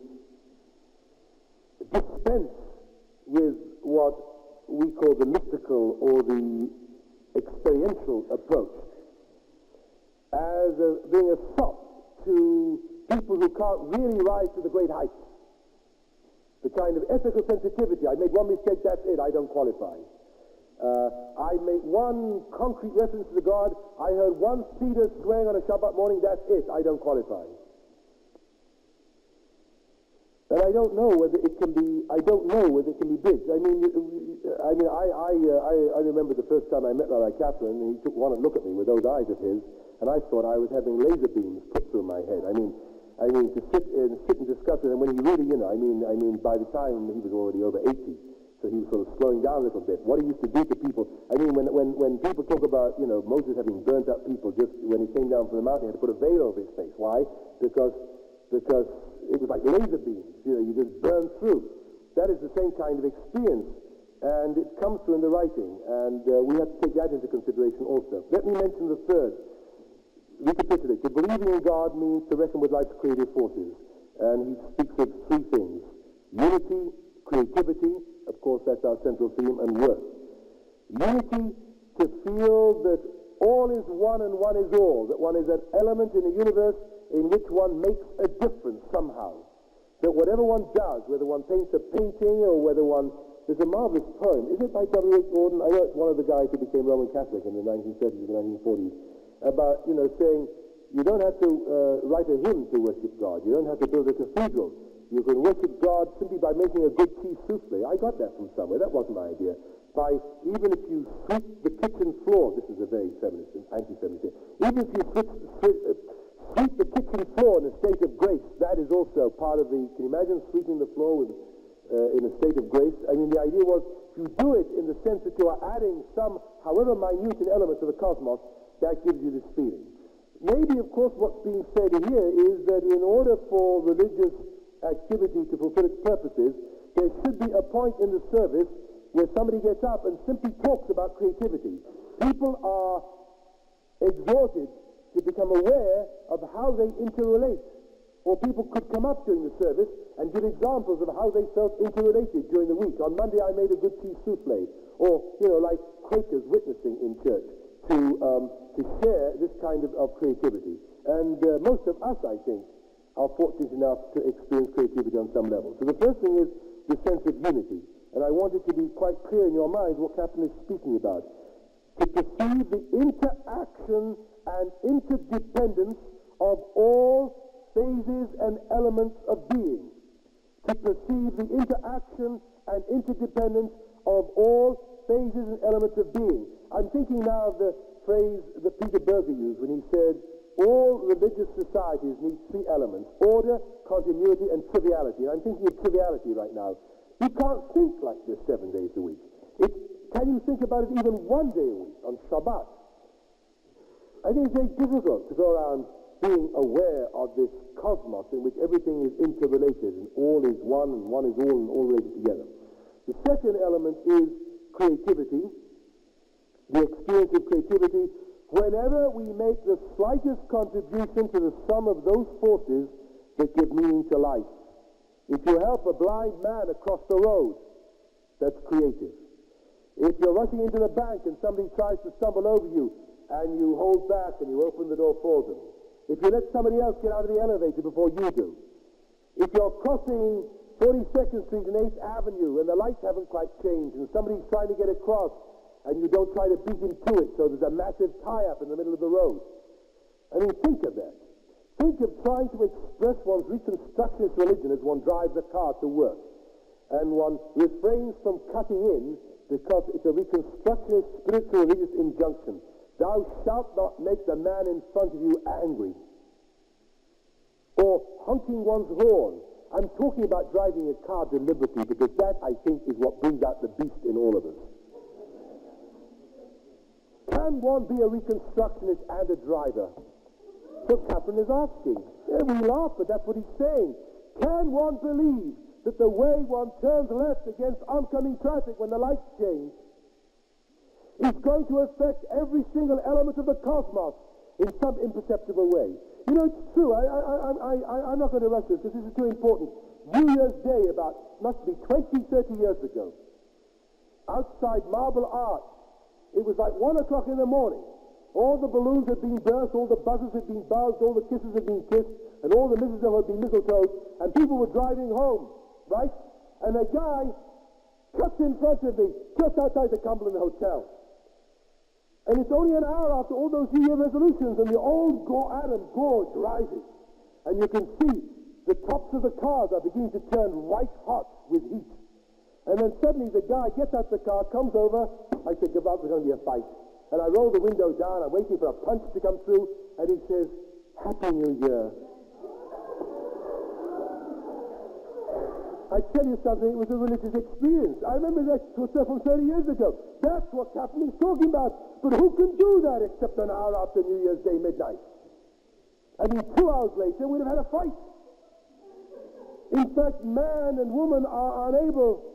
dispense with what we call the mystical or the experiential approach as being a sop to people who can't really rise to the great heights. The kind of ethical sensitivity. I made one mistake, that's it, I don't qualify. I made one concrete reference to the God. I heard one cedar swaying on a Shabbat morning, that's it, I don't qualify. And I don't know whether it can be bridged. I remember the first time I met Rabbi Kaplan, and he took one look at me with those eyes of his, and I thought I was having laser beams put through my head. I mean, to sit and discuss it, and when he really, by the time he was already over 80, so he was sort of slowing down a little bit. What he used to do to people, I mean, when people talk about, Moses having burnt up people, just when he came down from the mountain, he had to put a veil over his face. Why? Because it was like laser beams, you just burn through. That is the same kind of experience, and it comes through in the writing, and we have to take that into consideration also. Let me mention the third. Recapitulate. To believing in God means to reckon with life's creative forces, and he speaks of three things: unity, creativity, of course that's our central theme, and work. Unity, to feel that all is one and one is all, that one is an element in the universe in which one makes a difference somehow. That whatever one does, whether one paints a painting or whether one... There's a marvelous poem. Is it by W.H. Auden? I know it's one of the guys who became Roman Catholic in the 1930s and 1940s. About, saying you don't have to write a hymn to worship God. You don't have to build a cathedral. You can worship God simply by making a good cheese souffle. I got that from somewhere. That wasn't my idea. Even if you sweep the kitchen floor, this is a very feminist, anti-feminist. Even if you sweep the kitchen floor in a state of grace, that is also part of the... Can you imagine sweeping the floor in a state of grace? I mean, the idea was, if you do it in the sense that you are adding some, however minute an element to the cosmos, that gives you this feeling. Maybe, of course, what's being said here is that in order for religious activity to fulfill its purposes, there should be a point in the service where somebody gets up and simply talks about creativity. People are exhorted to become aware of how they interrelate. Or people could come up during the service and give examples of how they felt interrelated during the week. On Monday I made a good cheese souffle. Or, like Quakers witnessing in church to share this kind of creativity. And most of us, I think, are fortunate enough to experience creativity on some level. So the first thing is the sense of unity. And I want it to be quite clear in your minds what Kaplan is speaking about. To perceive the interaction and interdependence of all phases and elements of being. To perceive the interaction and interdependence of all phases and elements of being. I'm thinking now of the phrase that Peter Berger used when he said, all religious societies need three elements: order, continuity, and triviality. And I'm thinking of triviality right now. You can't think like this 7 days a week. Can you think about it even 1 day a week, on Shabbat? I think it's very difficult to go around being aware of this cosmos in which everything is interrelated and all is one and one is all and all related together. The second element is creativity, the experience of creativity. Whenever we make the slightest contribution to the sum of those forces that give meaning to life. If you help a blind man across the road, that's creative. If you're rushing into the bank and somebody tries to stumble over you and you hold back and you open the door for them. If you let somebody else get out of the elevator before you do. If you're crossing 42nd Street and 8th Avenue and the lights haven't quite changed and somebody's trying to get across and you don't try to beat into it so there's a massive tie-up in the middle of the road. I mean, think of that. Think of trying to express one's Reconstructionist religion as one drives a car to work. And one refrains from cutting in because it's a Reconstructionist spiritual religious injunction. Thou shalt not make the man in front of you angry. Or honking one's horn. I'm talking about driving a car deliberately because that, I think, is what brings out the beast in all of us. Can one be a reconstructionist and a driver? So Kaplan is asking. Yeah, we laugh, but that's what he's saying. Can one believe that the way one turns left against oncoming traffic when the lights change is going to affect every single element of the cosmos in some imperceptible way? You know, it's true. I'm not going to rush this because this is too important. New Year's Day, must be 20, 30 years ago, outside Marble Arch, it was like 1 o'clock in the morning. All the balloons had been burst, all the buzzers had been buzzed, all the kisses had been kissed, and all the mistletoe had been mistletoed, and people were driving home, right? And a guy cuts in front of me, just outside the Cumberland Hotel. And it's only an hour after all those New Year resolutions, and the old Adam Gorge rises. And you can see the tops of the cars are beginning to turn white hot with heat. And then suddenly the guy gets out the car, comes over. I said, there's going to be a fight. And I roll the window down. I'm waiting for a punch to come through. And he says, Happy New Year. I tell you something, it was a religious experience. I remember that from 30 years ago. That's what Kaplan is talking about. But who can do that except an hour after New Year's Day midnight? I mean, 2 hours later, we'd have had a fight. In fact, man and woman are unable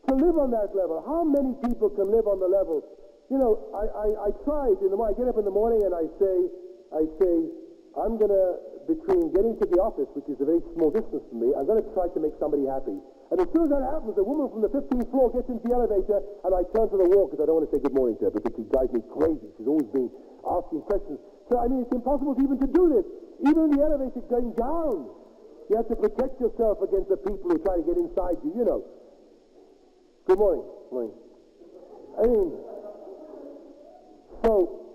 to live on that level. How many people can live on the level? You know, I tried in the morning. I get up in the morning and I say, I'm going to, between getting to the office, which is a very small distance from me, I'm going to try to make somebody happy. And as soon as that happens, a woman from the 15th floor gets into the elevator, and I turn to the wall because I don't want to say good morning to her because she drives me crazy. She's always been asking questions. So, I mean, it's impossible even to do this. Even in the elevator going down, you have to protect yourself against the people who try to get inside you, you know. Good morning. Morning. I mean, so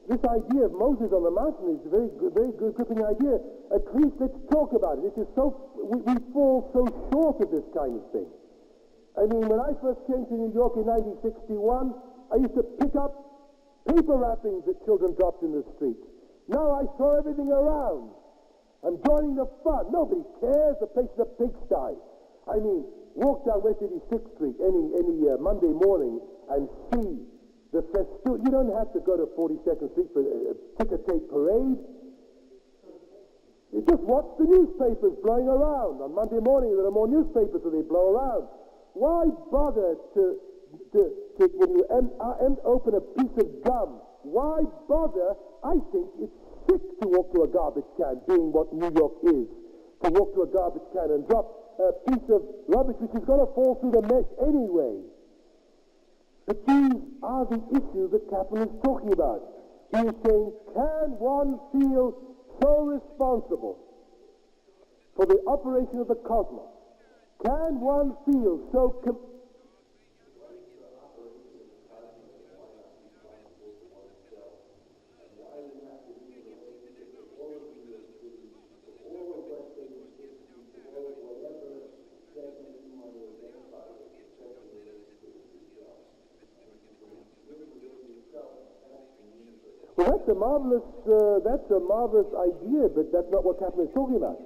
this idea of Moses on the mountain is a very good, gripping idea. At least let's talk about it. It is so, we fall so short of this kind of thing. I mean, when I first came to New York in 1961, I used to pick up paper wrappings that children dropped in the street. Now I throw everything around. I'm joining the fun. Nobody cares. The place is a pigsty. I mean, walk down West 86th Street any Monday morning and see the festoon. You don't have to go to 42nd Street for a ticker tape parade. You just watch the newspapers blowing around. On Monday morning, there are more newspapers that they blow around. Why bother when you open a piece of gum, why bother? I think it's sick to walk to a garbage can, being what New York is, to walk to a garbage can and drop a piece of rubbish which is going to fall through the mesh anyway. But these are the issues that Kaplan is talking about. He is saying, can one feel so responsible for the operation of the cosmos? Can one feel so Well, that's a marvelous idea, but that's not what Kaplan is talking about.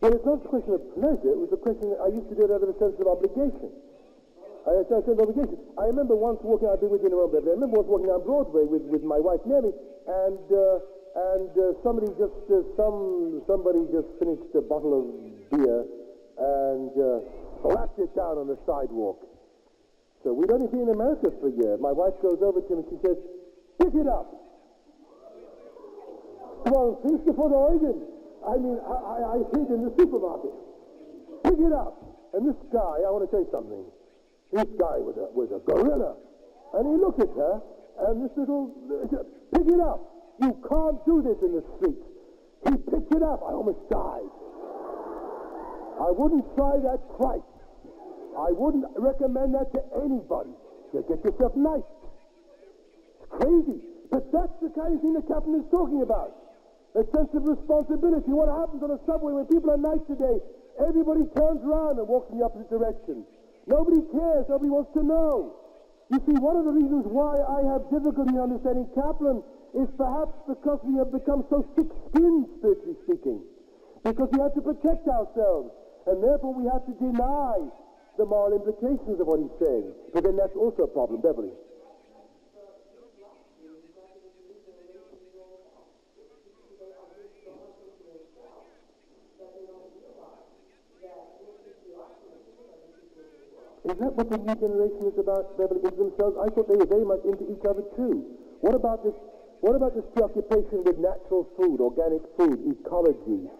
Well, it's not a question of pleasure, it was a question that I used to do it out of a sense of obligation. I remember once walking, I've been with you in a moment, I remember once walking down Broadway with my wife Mary, and somebody just finished a bottle of beer and slapped it down on the sidewalk. So we'd only been in America for a year. My wife goes over to him and she says, pick it up. Well, please for the organ. I mean, I hid in the supermarket. Pick it up. And this guy, I want to tell you something. This guy was a gorilla. And he looked at her, and this little, pick it up. You can't do this in the street. He picked it up. I almost died. I wouldn't try that twice. I wouldn't recommend that to anybody. You get yourself knifed. It's crazy. But that's the kind of thing that Kaplan is talking about. A sense of responsibility. What happens on a subway when people are nice today? Everybody turns around and walks in the opposite direction. Nobody cares. Nobody wants to know. You see, one of the reasons why I have difficulty in understanding Kaplan is perhaps because we have become so thick-skinned, spiritually speaking, because we have to protect ourselves, and therefore we have to deny the moral implications of what he's saying. But then that's also a problem, Beverly. Is that what the new generation is about, Beverly, into themselves? I thought they were very much into each other too. What about this preoccupation with natural food, organic food, ecology?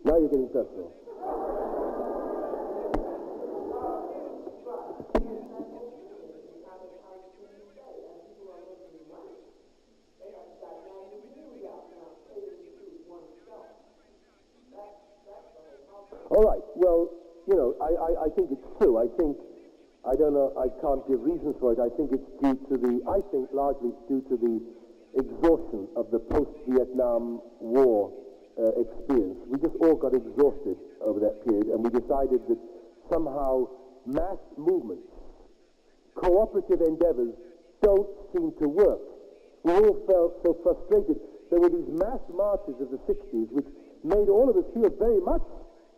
Now you're getting personal. All right, well, you know, I think it's true. I don't know, I can't give reasons for it. I think it's largely it's due to the exhaustion of the post-Vietnam War experience. We just all got exhausted over that period, and we decided that somehow mass movements, cooperative endeavors, don't seem to work. We all felt so frustrated. There were these mass marches of the 60s which made all of us feel very much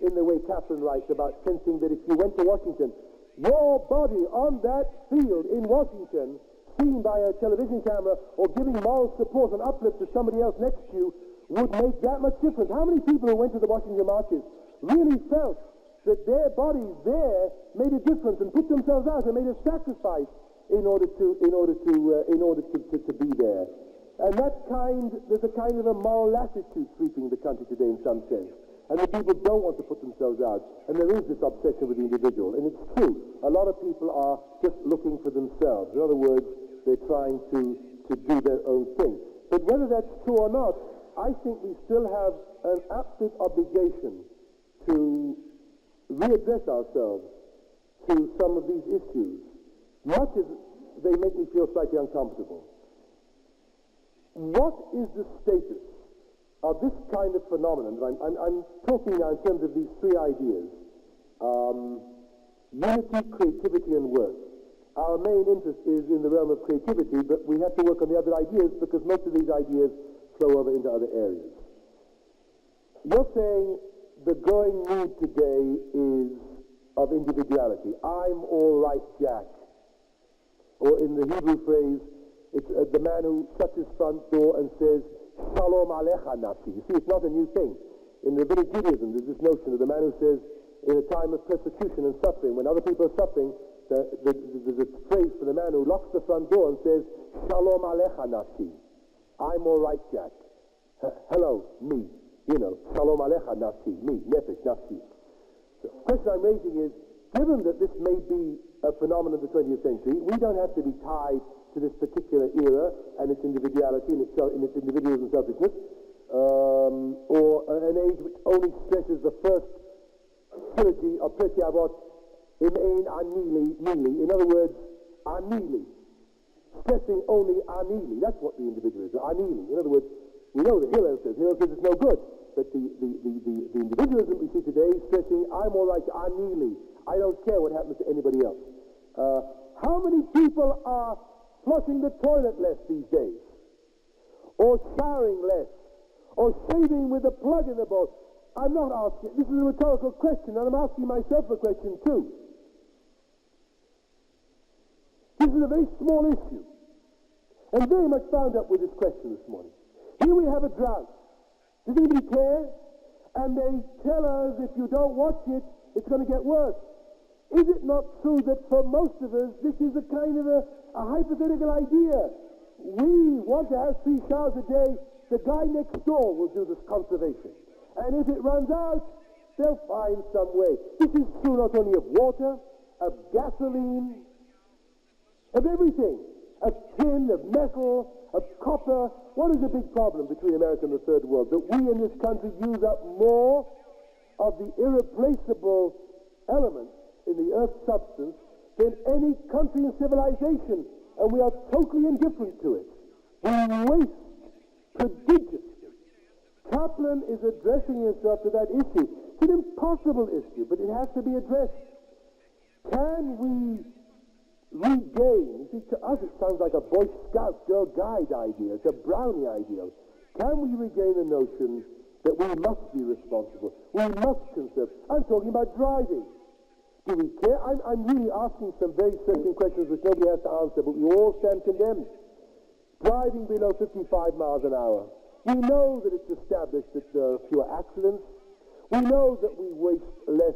in the way Kaplan writes about sensing that if you went to Washington, your body on that field in Washington, seen by a television camera or giving moral support and uplift to somebody else next to you, would make that much difference. How many people who went to the Washington marches really felt that their bodies there made a difference and put themselves out and made a sacrifice in order to be there? And there's a kind of a moral lassitude sweeping the country today in some sense. And the people don't want to put themselves out. And there is this obsession with the individual. And it's true. A lot of people are just looking for themselves. In other words, they're trying to do their own thing. But whether that's true or not, I think we still have an absolute obligation to readdress ourselves to some of these issues, much as they make me feel slightly uncomfortable. What is the status of this kind of phenomenon? I'm talking now in terms of these three ideas: unity, creativity, and work. Our main interest is in the realm of creativity, but we have to work on the other ideas because most of these ideas flow over into other areas. You're saying the growing mood today is of individuality. I'm all right, Jack. Or in the Hebrew phrase, it's the man who shuts his front door and says, Shalom Alecha Nafsi. You see, it's not a new thing. In Rabbinic Judaism, there's this notion of the man who says, in a time of persecution and suffering, when other people are suffering, there's a phrase for the man who locks the front door and says, Shalom Alecha Nafsi. I'm all right, Jack. Hello, me. You know, Shalom Alecha Nafsi. Me, Nefesh, Nafsi. The question I'm raising is, given that this may be a phenomenon of the 20th century, we don't have to be tied to this particular era and its individuality and its individualism and selfishness, or an age which only stresses the first trilogy of Pirkei Avot, in Anili. In other words, Anili. Stressing only Anili. That's what the individual is, Anili. In other words, we know that Hillel says it's no good, but the individualism we see today is stressing, I'm all right, Anili. I don't care what happens to anybody else. How many people are flushing the toilet less these days, or showering less, or shaving with a plug in the bowl? I'm not asking, this is a rhetorical question, and I'm asking myself a question too. This is a very small issue, and very much bound up with this question this morning. Here we have a drought. Does anybody care? And they tell us if you don't watch it, it's going to get worse. Is it not true that for most of us, this is a kind of a hypothetical idea? We want to have 3 showers a day. The guy next door will do this conservation. And if it runs out, they'll find some way. This is true not only of water, of gasoline, of everything, of tin, of metal, of copper. What is the big problem between America and the Third World? That we in this country use up more of the irreplaceable elements in the earth's substance than any country in civilization, and we are totally indifferent to it. We waste prodigiously, Kaplan is addressing himself to that issue. It's an impossible issue, but it has to be addressed. Can we regain, you see, to us it sounds like a Boy Scout Girl Guide idea, it's a Brownie ideal. Can we regain the notion that we must be responsible, we must conserve? I'm talking about driving. Do we care? I'm really asking some very searching questions which nobody has to answer, but we all stand condemned. Driving below 55 miles an hour. We know that it's established that there are fewer accidents. We know that we waste less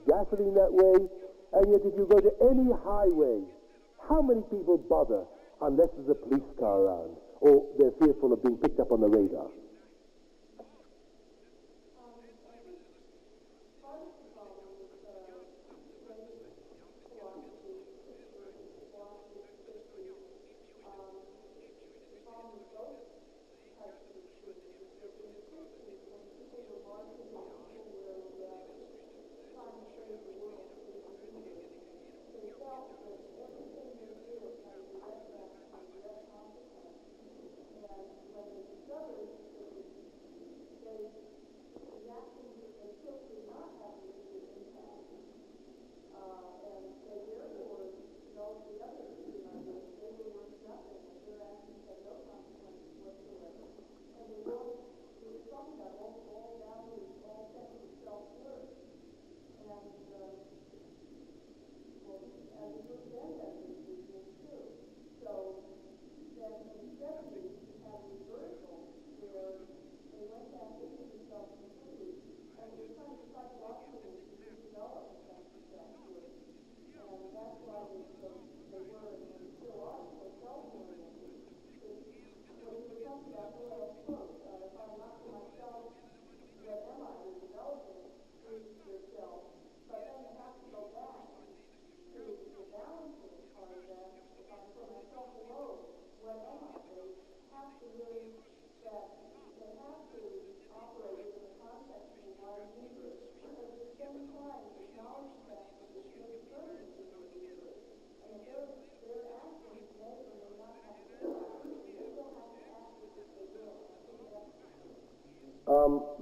gasoline that way. And yet if you go to any highway, how many people bother unless there's a police car around or they're fearful of being picked up on the radar?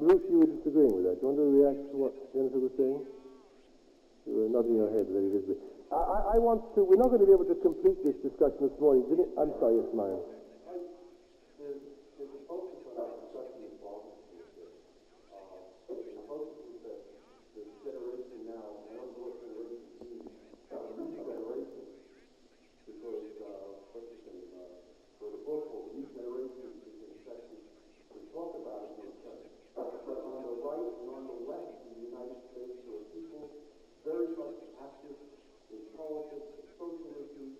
Ruth, you were disagreeing with that. Do you want to react to what Jennifer was saying? You were nodding your head very visibly. I want to, we're not going to be able to complete this discussion this morning. I'm sorry, yes, Myron. There's a focus on our discussion involved with this. The focus is that the generation now, I don't know what generation it is, a new generation, because what's his name, for the book, the new generation is in section to talk about it in a sense. But on the right and on the left in the United States, there are people very much active in politics and social issues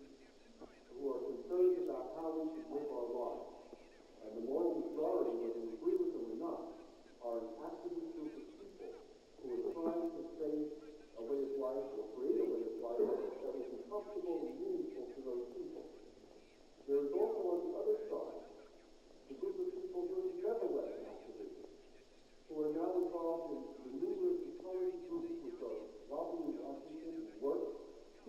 who are concerned about how we should live our lives. And the moral majority, whether we agree with them or not, are an activist group of people who are trying to save a way of life or create a way of life that will be comfortable and meaningful to those people. There is also on the other side the group of people who have never led an activism, who are now involved in the numerous encouraging groups which are lobbying in Washington and work,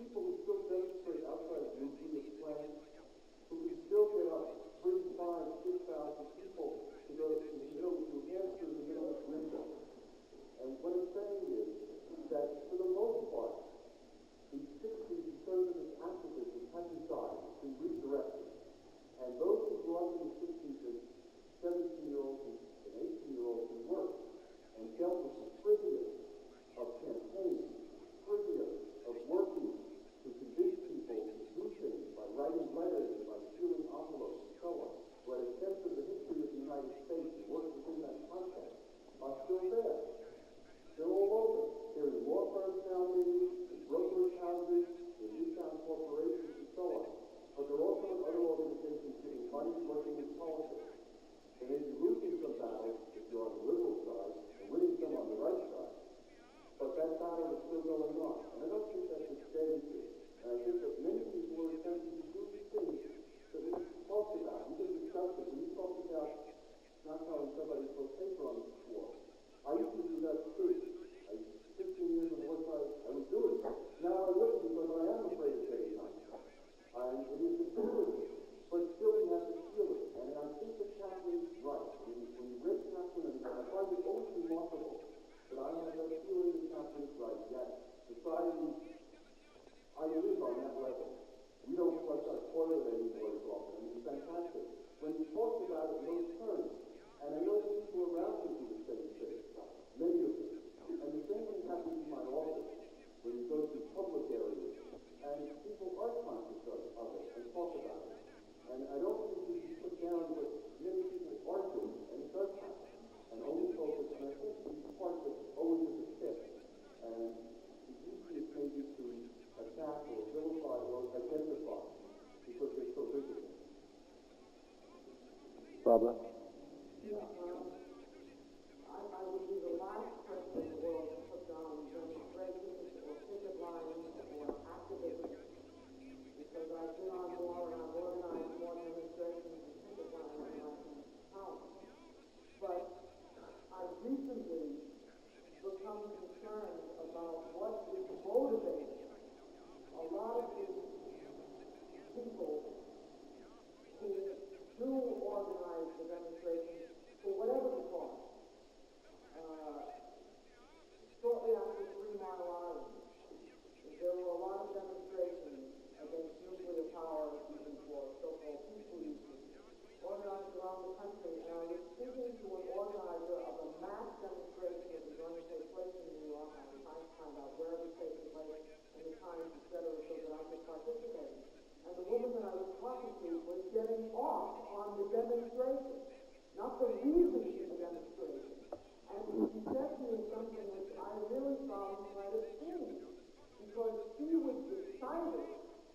people who still demonstrate outside of nuclear plants, who can still get up 3,000, 5,000, 6,000 people to go to New Hampshire in the middle of winter. And what I'm saying is that for the most part, these 60 conservative activism hasn't died, it's been redirected. And those who grew up in the 60s as 17-year-olds and 18-year-olds who worked and dealt with the trivia of campaigning, trivia of working to convince people to do things by writing letters and by stealing envelopes and so on, who had a sense of the history of the United States and worked within that context, are still there. They're all over. They're in law firms nowadays, in brokerage houses, in Newtown corporations and so on. But they're also in other organizations getting money working in politics. They may be losing some battles if you're on the liberal side and winning some on the right side. But that battle is still going on. And I don't think that's a steady thing. And I think that many people are attempting to do these things that we talked about. We didn't discuss it. We talked about not telling somebody to put paper on the floor. I used to do that too. 15 years of what I was doing. Now I wouldn't because I am afraid of getting knocked out. And it is a but still we have to feel it. And I think that Kaplan is right. When you read Kaplan and I live on that level. We don't flush our toilet anymore as often. I mean, it's fantastic. When he talks about it in those terms, and I know people around me do the same thing, many of them. And the same thing happens in my office, when you go to public areas, and people are conscious of it and talk about it. And I don't think we should put down what many people are doing, and it does happen. And only focus, and I think these parts of always is a tip. And the easiest maybe to attack or vilify or identify, because they're so visible. Barbara? Yeah, I would be the last person in the world to put down demonstrations or picket lines or activism, because I've been on more and I've organized more demonstrations and picket lines than I can count. But I've recently become concerned about what is motivating a lot of these people who do organize the demonstrations for whatever the cause. Shortly after 3 Mile Island, there were a lot of demonstrations against nuclear power, even for so-called peaceful uses, organized around the country. And I was speaking to an organizer of a mass demonstration that was going to take place in New York. I was trying to find out where it was taking place and the times, etc., so that I could participate. And the woman that I was talking to was getting off on the demonstration, not the reason for the demonstration. And she said to me something which I really found quite obscene, because she was excited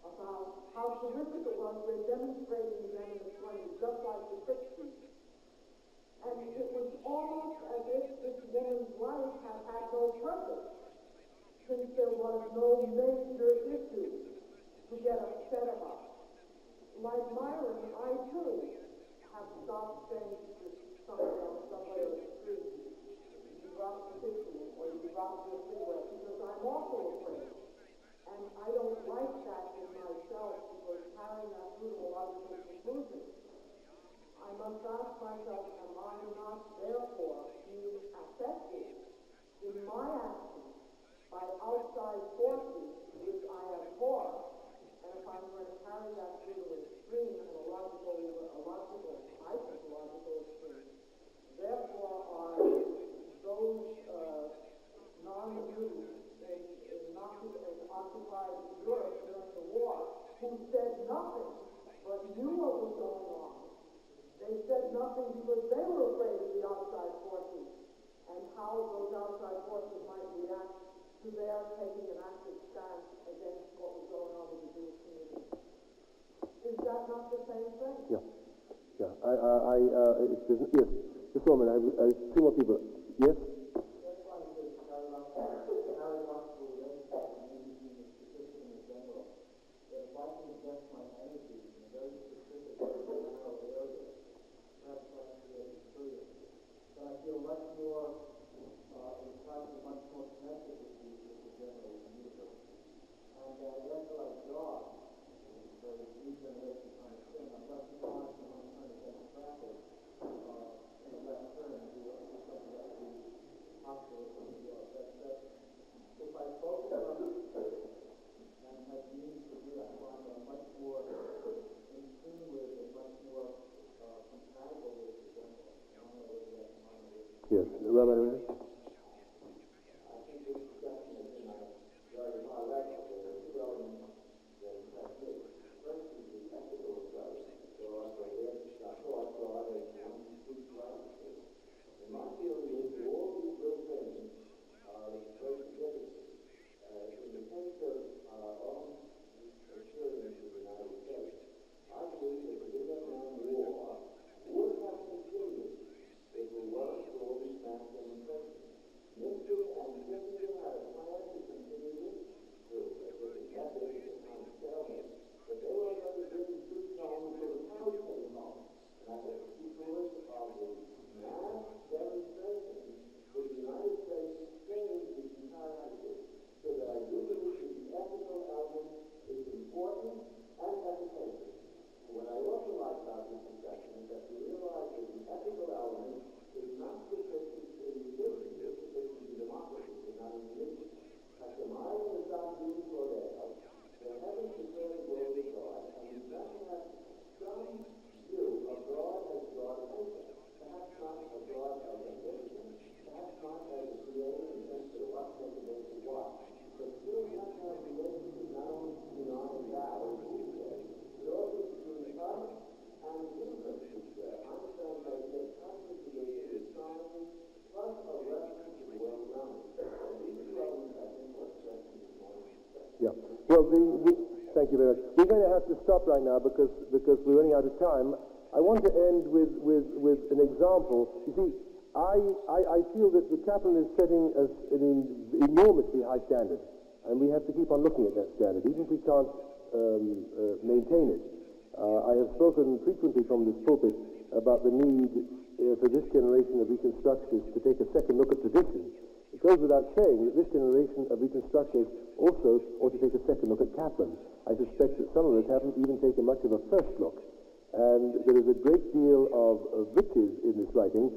about how terrific it was they're demonstrating again in the 20s, just like the 60s. And it was almost as if this woman's life had had no purpose, since there was no major issue to get upset about. Like Myron, I too have stopped saying to someone on the subway or the street, you drop the tissue or you drop your cigarette, because I'm also afraid. And I don't like that in myself, because carrying that through to a logical conclusion. I must ask myself, am I not therefore being affected in my actions by outside forces which I abhor? And if I'm going to carry that through to an extreme and a logical extreme, therefore are those non-Jews in occupied Europe during the war who said nothing but knew what was going on. They said nothing because they were afraid of the outside forces and how those outside forces might react to their taking an active stance against what was going on in the Jewish community. Is that not the same thing? Yeah. Yeah. Yes. Just a moment. I two more people. Yes? That's why I'm just paradoxical in general. That if I can invest my energy in a very specific, very narrow area, perhaps I can create experience, then I feel much more inclined, much more connected with the general universe. And that's what I draw. So the new generation kind of thing. I'm less inclined to want to kind of get traffic in a left turn and do something that would be possible for me. If I focus on and have means to do that, I find I'm much more in tune with and much more compatible with the general. I don't know whether that's mine or Yes. Rabbi? I think this discussion is in a very high level. There are two elements that affect me. First is the ethical approach. So our thoughts are that one speaks righteously. And my feeling is that all these little things are very significant. In the case of our own experience in the United States, I believe that the Vietnam War would have continued if it weren't for all these mass demonstrations. Nixon and Kissinger had a plan to continue this through. They had this kind of stalemate. But they were already bringing troops home until the cows came home. And I think because of the mass demonstrations, the United States changed its entire attitude. So that I do believe that the ethical element is important and efficacious. And what I also like about this discussion is that we realize that the ethical element is not sufficient in religion, it's sufficient in democracy, but not in religion. As the mind of the Well, thank you very much. We're going to have to stop right now because we're running out of time. I want to end with an example. You see, I feel that the Kaplan is setting us an enormously high standard, and we have to keep on looking at that standard, even if we can't maintain it. I have spoken frequently from this pulpit about the need for this generation of reconstructionists to take a second look at tradition. It goes without saying that this generation of reconstructionists also ought to take a second look at Kaplan. I suspect that some of us haven't even taken much of a first look. And there is a great deal of riches in this writing.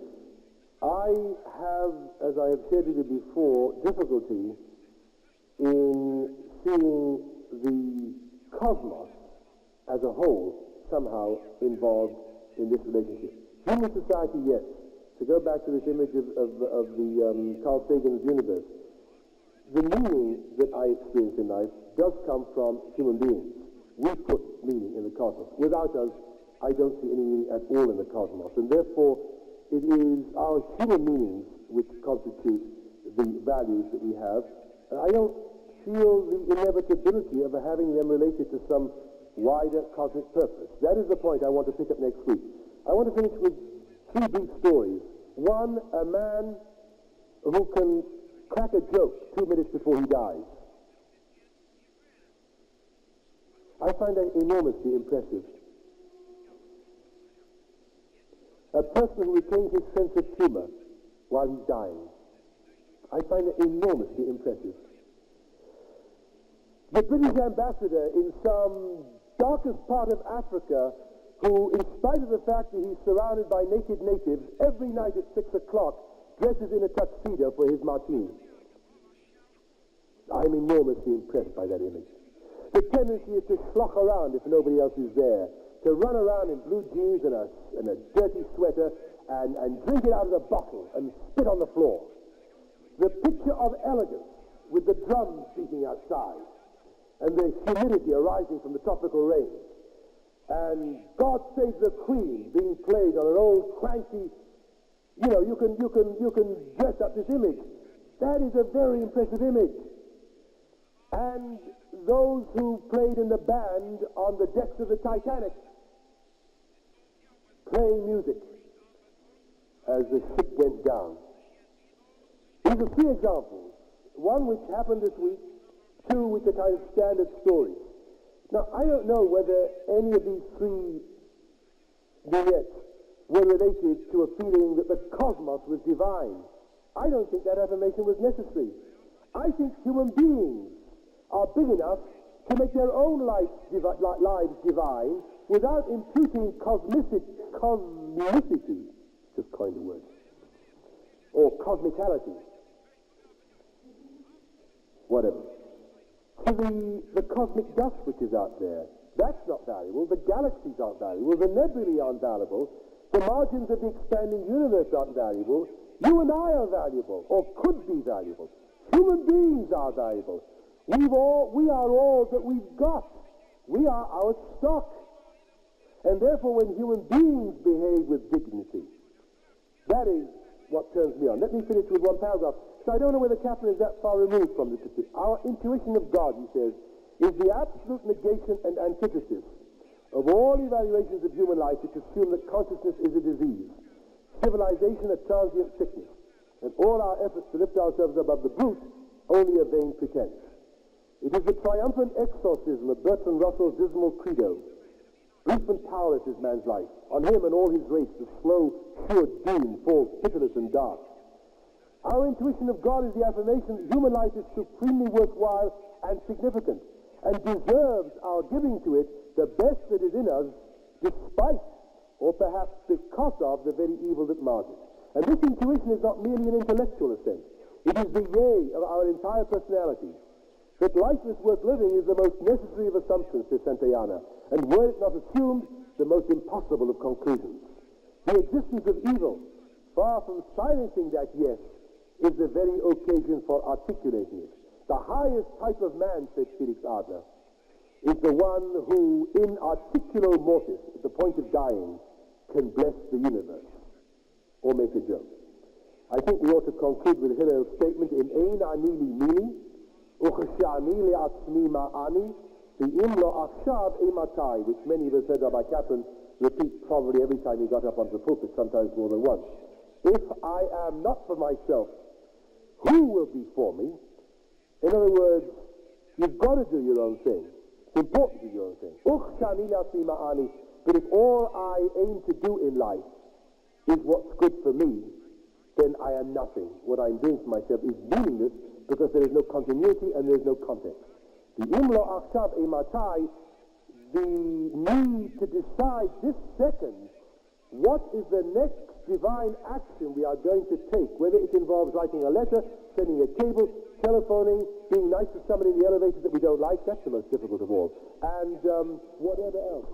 I have, as I have shared with you before, difficulty in seeing the cosmos as a whole somehow involved in this relationship. Human society, yes. To go back to this image of the Carl Sagan's universe, the meaning that I experience in life does come from human beings. We put meaning in the cosmos. Without us, I don't see any meaning at all in the cosmos. And therefore, it is our human meanings which constitute the values that we have. And I don't feel the inevitability of having them related to some wider cosmic purpose. That is the point I want to pick up next week. I want to finish with 3 brief stories. One, a man who can crack a joke 2 minutes before he dies. I find that enormously impressive. A person who retains his sense of humor while he's dying. I find that enormously impressive. The British ambassador in some darkest part of Africa, who, in spite of the fact that he's surrounded by naked natives, every night at 6 o'clock dresses in a tuxedo for his martini. I'm enormously impressed by that image. The tendency is to schlock around if nobody else is there, to run around in blue jeans and a dirty sweater and drink it out of the bottle and spit on the floor. The picture of elegance with the drums beating outside and the humidity arising from the tropical rain. And God Save the Queen being played on an old cranky, you can dress up this image. That is a very impressive image. And those who played in the band on the decks of the Titanic, playing music as the ship went down. These are 3 examples. One which happened this week, 2 which are kind of standard stories. Now, I don't know whether any of these 3 vignettes were related to a feeling that the cosmos was divine. I don't think that affirmation was necessary. I think human beings are big enough to make their own lives divine without imputing cosmicity, just coined the word, or cosmicality, whatever. To the cosmic dust which is out there, that's not valuable. The galaxies aren't valuable. The nebulae aren't valuable. The margins of the expanding universe aren't valuable. You and I are valuable, or could be valuable. Human beings are valuable. We are all that we've got. We are our stock. And therefore, when human beings behave with dignity, that is what turns me on. Let me finish with one paragraph. So I don't know whether Kaplan is that far removed from this. Our intuition of God, he says, is the absolute negation and antithesis of all evaluations of human life which assume that consciousness is a disease, civilization a transient sickness, and all our efforts to lift ourselves above the brute only a vain pretense. It is the triumphant exorcism of Bertrand Russell's dismal credo. Brief and powerless is man's life. On him and all his race the slow, sure doom falls pitiless and dark. Our intuition of God is the affirmation that human life is supremely worthwhile and significant, and deserves our giving to it the best that is in us, despite, or perhaps because of, the very evil that mars it. And this intuition is not merely an intellectual assent. It is the yea of our entire personality. That life is worth living is the most necessary of assumptions, says Santayana, and were it not assumed, the most impossible of conclusions. The existence of evil, far from silencing that yes, is the very occasion for articulating it. The highest type of man, said Felix Adler, is the one who, in articulo mortis, at the point of dying, can bless the universe, or make a joke. I think we ought to conclude with Hillel's statement, in ein anili mili, Uchshani le'atzmi ma'ani, ve'im lo achshav imatai, which many of us heard Rabbi Kaplan repeat probably every time he got up onto the pulpit, sometimes more than once. If I am not for myself, who will be for me? In other words, you've got to do your own thing. It's important to do your own thing. Uchshani le'atzmi ma'ani, but if all I aim to do in life is what's good for me, then I am nothing. What I'm doing for myself is meaningless because there is no continuity and there is no context. The imlo achshav ematai, the need to decide this second what is the next divine action we are going to take, whether it involves writing a letter, sending a cable, telephoning, being nice to somebody in the elevator that we don't like, that's the most difficult of all, and whatever else.